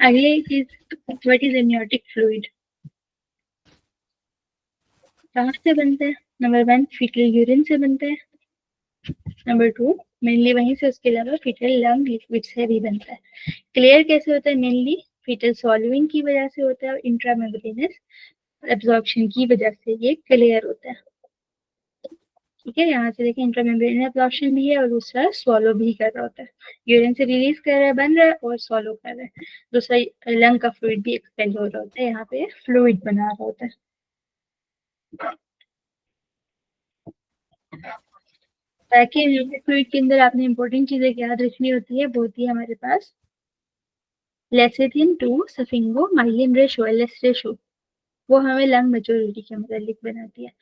अगली चीज, व्हाट इज एमनियोटिक फ्लूइड, कहाँ से बनता है। नंबर 1 फीटल यूरिन से बनता है। नंबर 2 मेनली वहीं से, उसके अलावा फीटल लंग लिक्विड से भी बनता है। क्लियर कैसे होता है, मेनली फीटल सॉल्विंग की वजह से होता है और इंट्रामेम्ब्रेनस एब्जॉर्प्शन की वजह से ये क्लियर होता है, ठीक है। यहाँ से देखिए इंट्रामेम्ब्रेनस एब्जॉर्प्शन भी है और दूसरा स्वॉलो भी कर रहा होता है, यूरिन से रिलीज कर रहा है, बन रहा है, और स्वॉलो कर रहा है। दूसरा लंग का फ्लूइड भी एक्सपेल हो रहा होता है, यहाँ पे फ्लूइड बना रहा होता है। ताकि फ्लूइड के अंदर आपने इंपॉर्टेंट चीजें याद रखनी होती है, वो होती है हमारे पास lecithin to sphingomyelin ratio, LS ratio, वो हमें लंग मेच्योरिटी के मतलब बनाती है।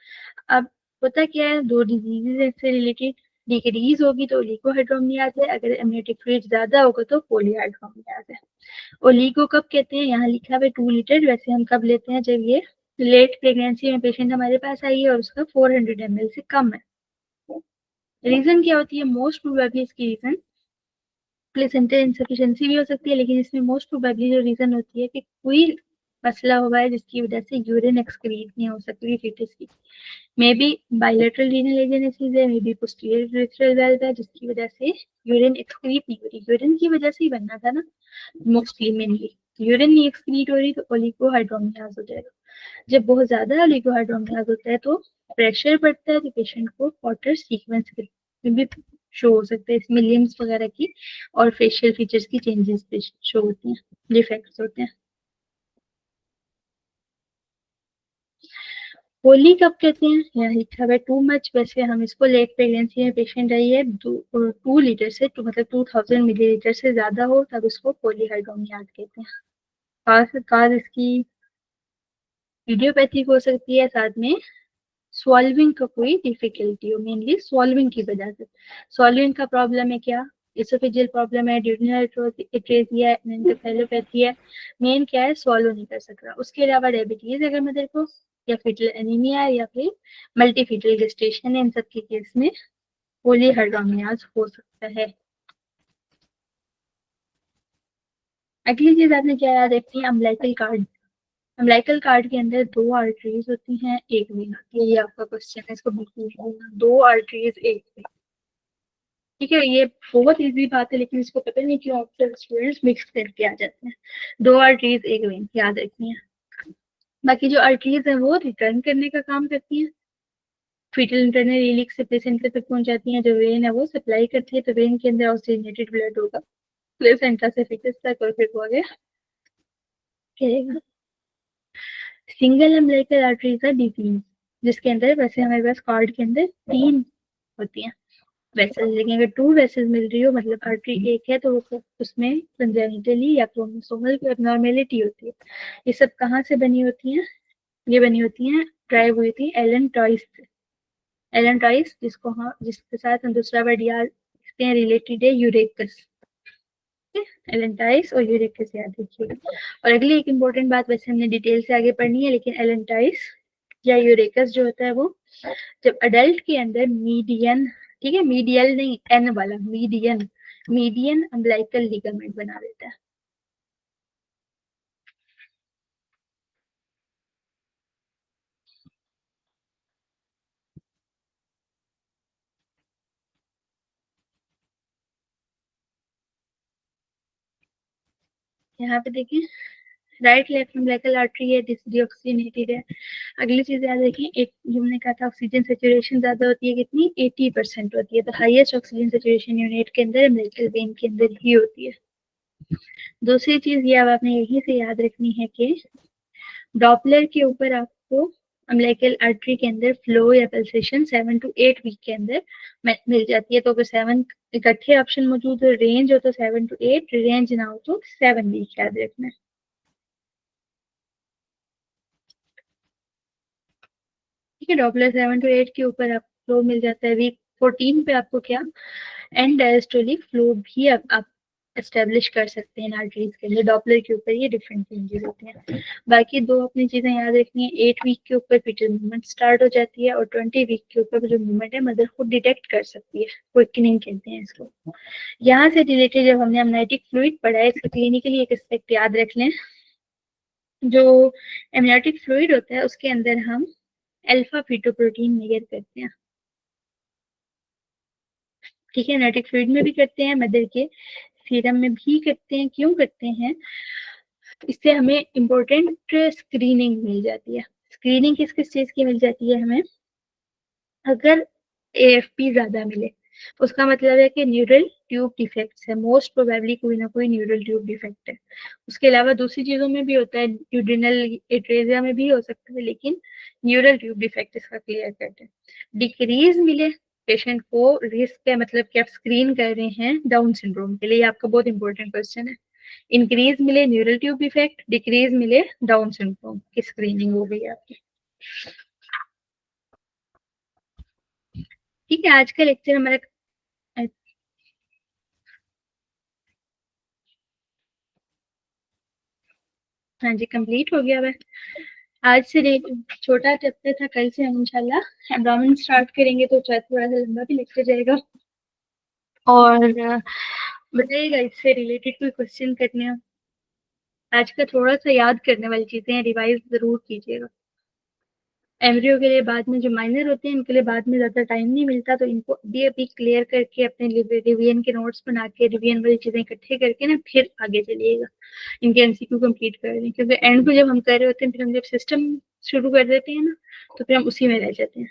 अब पता क्या है, 2 डिजीजेस से रिलेटेड, डिक्रीज होगी तो ओलिगोहाइड्रोमियाज है, अगर एमनियोटिक फ्लूइड ज्यादा होगा तो पॉलीहाइड्रोमियाज है। ओलिगो कब कहते हैं, यहाँ लिखा है 2 लीटर, वैसे हम कब लेते हैं, जब ये लेट प्रेगनेंसी में पेशेंट हमारे पास आई है और उसका 400 ml से कम है। रीजन क्या होती है, मोस्ट प्रोबेबली इसकी रीजन प्लेसेंटा इंसफिशिएंसी भी हो सकती है, लेकिन इसमें मोस्ट प्रोबेबली जो रीजन होती है कि कोई मसला हुआ है जिसकी वजह से यूरिन एक्सक्रीट नहीं हो सकती फीटस की। May be bilateral renal agenesis है, may be posterior urethral valve है जिसकी वजह से यूरिन एक्सक्रीट नहीं हो रही, यूरिन की वजह से ही बनना था ना मोस्टली, मेनली यूरिन नहीं एक्सक्रीट हो रही तो ओलिगोहाइड्रोमियाज हो जाएगा। जब बहुत ज्यादा ओलिगोहाइड्रोमियाज होता है तो प्रेशर बढ़ता है, तो पेशेंट को पॉटर सीक्वेंस में भी शो हो सकता है, इसमें लिम्स वगैरह की और फेशियल फीचर्स की चेंजेस भी शो होती हैं, डिफेक्ट्स होते हैं। होली कब कहते हैं, यहाँ लिखा हुआ है टू मच, वैसे हम इसको लेट प्रेगनेंसी में पेशेंट रही है 2 लीटर से मतलब 2000 मिलीलीटर से ज्यादा हो तब इसको पॉलीहाइड्रोमियाज कहते हैं। खास काज इसकी इडियोपैथिक हो सकती है, साथ में सॉल्विंग का कोई डिफिकल्टी हो, मेनली सॉल्विंग की वजह से। सॉल्विंग का प्रॉब्लम है क्या, इसोफेजियल प्रॉब्लम है, ड्यूडेनल एट्रेसिया है, एंसेफेलोपैथी है, मेन क्या है, सॉल्व नहीं कर सक रहा। उसके अलावा डायबिटीज अगर मदर को, या फिटल एनीमिया है, या फिर मल्टी फीटल गेस्टेशन है, इन सब के केस में पॉलीहाइड्रोमियाज हो सकता है। अगली चीज आपने क्या याद रखनी है, अम्बिलिकल कार्ड। अम्बिलिकल कार्ड के अंदर 2 आर्टरीज होती हैं, एक वेन होती है, ये आपका क्वेश्चन है, इसको बिल्कुल भूलना, 2 आर्टरीज एक वेन। ठीक है, ये बहुत इजी बात है, लेकिन इसको पता नहीं क्यों अक्सर स्टूडेंट्स मिक्स करके आ जाते हैं। दो आर्टरीज एक वेन याद रखनी है। बाकी जो आर्टरीज है वो रिटर्न करने का काम करती हैं, फीटल इंटरनल इलिक से प्लेसेंटा तक पहुंच जाती हैं। जो वेन है वो सप्लाई करती है, तो वेन के अंदर ऑक्सीजनेटेड ब्लड होगा प्लेसेंटा से फिटस तक, और फिर वो आगे करेगा। सिंगल अम्बिलिकल आर्टरीज है डिजीज, जिसके अंदर वैसे हमारे पास कार्ड के अंदर 3 होती हैं वेसल, लेकिन अगर 2 वेसल मिल रही हो मतलब आर्टरी एक है, तो वो उसमें कंजेनिटली या क्रोमोसोमल एबनॉर्मेलिटी होती है। ये सब कहाँ से बनी होती हैं? ये बनी होती हैं, ड्राइव हुई थी एलन टॉयस से। एलन टॉयस जिसको हम जिसके साथ हम दूसरा वर्ड याद रखते हैं रिलेटेड है यूरेकस। एलन टॉयस और यूरेकस याद रखिएगा। और अगली एक इंपॉर्टेंट बात वैसे हमने डिटेल से आगे पढ़नी है, लेकिन एलन टॉयस या यूरेकस जो होता है वो जब अडल्ट के अंदर मीडियन, ठीक है, मीडियल नहीं एन वाला, मीडियन मीडियन अम्बिलिकल लिगामेंट बना देता है। यहाँ पे देखिए राइट लेफ्ट अम्बिलिकल आर्टरी है, डिऑक्सीनेटेड है। अगली चीज याद रखिए, एक जो हमने कहा था ऑक्सीजन सेचुरेशन ज्यादा होती है, कितनी 80% होती है, तो हाईएस्ट ऑक्सीजन सेचुरेशन यूनिट के अंदर अम्बिलिकल वेन के अंदर ही होती है। दूसरी चीज ये अब आपने यही से याद रखनी है कि डॉपलर के ऊपर आपको अम्बिलिकल आर्टरी के अंदर फ्लो या पल्सेशन 7 to 8 वीक के अंदर मिल जाती है। तो अगर 7 इकट्ठे ऑप्शन मौजूद हो, रेंज हो तो 7 to 8, रेंज ना हो तो 7 वीक याद रखना है। ठीक है, डॉपलर 7 to 8 के ऊपर आपको फ्लो मिल जाता है। वीक 14 पे आपको क्या एंड डायस्टोलिक फ्लो भी आप एस्टेब्लिश कर सकते हैं आर्टरीज के लिए। डॉपलर के ऊपर ये डिफरेंट चेंजेस होते हैं। बाकी दो अपनी चीजें याद रखनी है, 8 वीक के ऊपर फीटल मूवमेंट स्टार्ट हो जाती है, और 20 वीक के ऊपर जो मूवमेंट है मदर खुद डिटेक्ट कर सकती है, क्विकनिंग कहते हैं इसको। यहाँ से रिलेटेड जब हमने amniotic फ्लूइड पढ़ा है, इसका क्लिनिकली एक एस्पेक्ट याद रख लें। जो amniotic फ्लूइड होता है उसके अंदर हम अल्फा फीटोप्रोटीन मेजर करते हैं। ठीक है, amniotic फ्लूइड में भी करते हैं, मदर के सीरम में भी करते हैं। क्यों करते हैं? इससे हमें इम्पोर्टेंट स्क्रीनिंग मिल जाती है। स्क्रीनिंग किस किस चीज की मिल जाती है हमें? अगर एएफपी ज्यादा मिले, उसका मतलब है कि न्यूरल ट्यूब डिफेक्ट है, मोस्ट प्रोबेबली कोई ना कोई न्यूरल ट्यूब डिफेक्ट है। उसके अलावा दूसरी चीजों में भी होता है, ड्यूडेनल एट्रेजिया में भी हो सकता है, लेकिन न्यूरल ट्यूब डिफेक्ट इसका क्लियर करते हैं। डिक्रीज मिले पेशेंट को, रिस्क है मतलब कि आप स्क्रीन कर रहे हैं डाउन सिंड्रोम के लिए, आपका बहुत इंपॉर्टेंट क्वेश्चन है। इंक्रीज मिले न्यूरल ट्यूब डिफेक्ट, डिक्रीज मिले डाउन सिंड्रोम की स्क्रीनिंग हो गई आपकी। ठीक है, आज का लेक्चर हमारा हाँ जी कंप्लीट हो गया है। आज से छोटा चैप्टर था, कल से हम इंशाल्लाह एब्डोमेन स्टार्ट करेंगे, तो शायद थोड़ा सा लंबा भी लेक्चर जाएगा। और बताइएगा इससे रिलेटेड कोई क्वेश्चन करने हो? आज का थोड़ा सा याद करने वाली चीजें हैं, रिवाइज जरूर कीजिएगा। एमब्रियो के लिए बाद में जो माइनर होते हैं इनके लिए बाद में ज्यादा टाइम नहीं मिलता, तो इनको अभी अभी क्लियर करके अपने रिवीजन के नोट्स बना के रिवीजन वाली चीजें इकट्ठे करके ना फिर आगे चलिएगा, इनके एमसीक्यू कंप्लीट कर लें। क्योंकि एंड को जब हम कर रहे होते हैं, फिर हम जब सिस्टम शुरू कर देते हैं ना, तो फिर हम उसी में रह जाते हैं।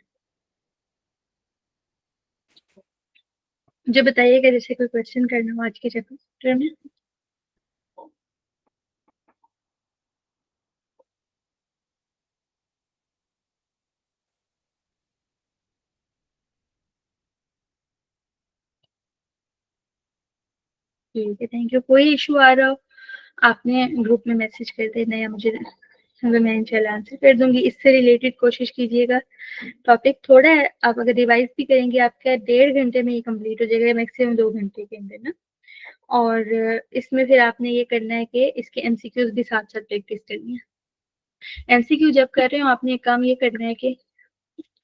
मुझे बताइएगा जैसे कोई क्वेश्चन करना हो आज के चैप्टर में। ठीक है, थैंक यू। कोई इशू आ रहा हो आपने ग्रुप में मैसेज कर देना, या मुझे मैं इंशाल्लाह आंसर कर दूंगी। इससे रिलेटेड कोशिश कीजिएगा। टॉपिक थोड़ा है, आप अगर रिवाइज भी करेंगे आपका 1.5 घंटे में ये कंप्लीट हो जाएगा, मैक्सिमम 2 घंटे के अंदर ना। और इसमें फिर आपने ये करना है कि इसके एमसीक्यूज भी साथ साथ प्रैक्टिस करनी है। एमसीक्यू जब कर रहे हो आपने एक काम ये करना है कि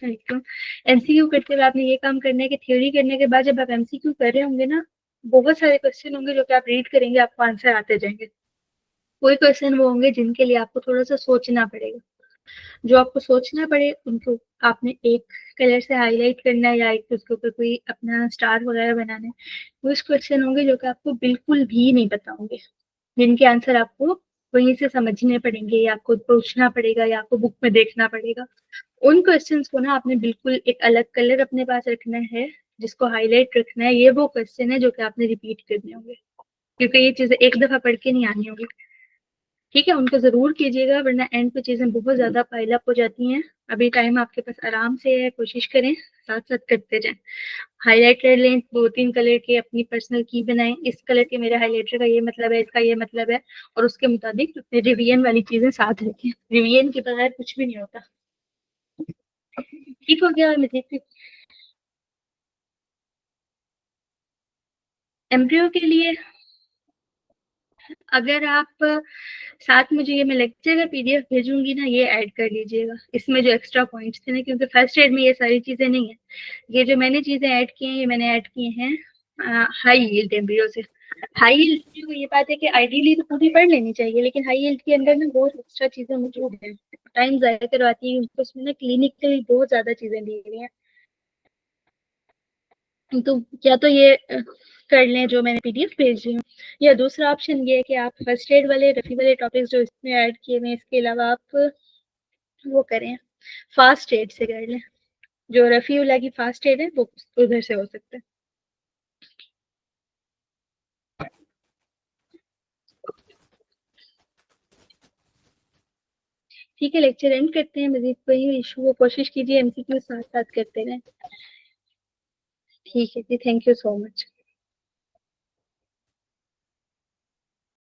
एमसीक्यू करते हुए आपने ये काम करना है कि थ्योरी करने के बाद जब आप एमसीक्यू कर रहे होंगे ना, बहुत सारे क्वेश्चन होंगे जो कि आप रीड करेंगे आपको आंसर आते जाएंगे। कोई क्वेश्चन वो होंगे जिनके लिए आपको थोड़ा सा सोचना पड़ेगा, जो आपको सोचना पड़े उनको आपने एक कलर से हाईलाइट करना है या एक उसके ऊपर कोई अपना स्टार वगैरह बनाना है, वो क्वेश्चन होंगे जो कि आपको बिल्कुल भी नहीं पता होंगे, जिनके आंसर आपको वहीं से समझने पड़ेंगे या आपको पूछना पड़ेगा या आपको बुक में देखना पड़ेगा। उन क्वेश्चंस को ना आपने बिल्कुल एक अलग कलर अपने पास रखना है, जिसको हाईलाइट रखना है। ये वो क्वेश्चन है जो कि आपने रिपीट करने होंगे, क्योंकि ये चीजें एक दफा पढ़ के नहीं आनी होगी। ठीक है, उनको जरूर कीजिएगा, वरना एंड पे चीजें बहुत ज्यादा पाइल अप हो जाती हैं। अभी टाइम आपके पास आराम से है, कोशिश करें साथ साथ करते जाएं। हाईलाइट कर लें, 2-3 कलर के अपनी पर्सनल की बनाएं, इस कलर के मेरे हाईलाइटर का ये मतलब है, इसका ये मतलब है, और उसके मुताबिक अपने रिवीजन वाली चीजें साथ रखें। रिवीजन के बगैर कुछ भी नहीं होता। ठीक हो गया? मैं देखती एम्ब्रियो के लिए, अगर आप साथ मुझे ये मैं लेक्चर का पीडीएफ भेजूंगी ना, ये ऐड कर लीजिएगा इसमें जो एक्स्ट्रा पॉइंट्स थे ना, क्योंकि फर्स्ट एड में ये सारी चीजें नहीं है। ये जो मैंने चीजें ऐड की हैं, ये मैंने ऐड की हैं हाई यील्ड एम्ब्रियो से। हाई यील्ड को ये बात है कि आइडियली तो पूरी पढ़ लेनी चाहिए, लेकिन हाई यील्ड के अंदर ना बहुत एक्स्ट्रा चीजें मौजूद हैं, टाइम जाया करवाती है उनको, उसमें ना क्लिनिकली बहुत ज्यादा चीजें दी गई हैं। तो या तो ये कर लें जो मैंने पीडीएफ भेज रही हूँ, या दूसरा ऑप्शन ये है कि आप फर्स्ट एड वाले रफी वाले टॉपिक्स जो इसमें ऐड किए हुए हैं, इसके अलावा आप वो करें, फास्ट एड से कर लें। जो रफी वाला की फास्ट एड है वो उधर से हो सकता है। ठीक है, लेक्चर एंड करते हैं। मजीद कोई इशू हो कोशिश कीजिए एमसीक्यू साथ साथ करते रहें। ठीक है जी, थैंक यू सो मच।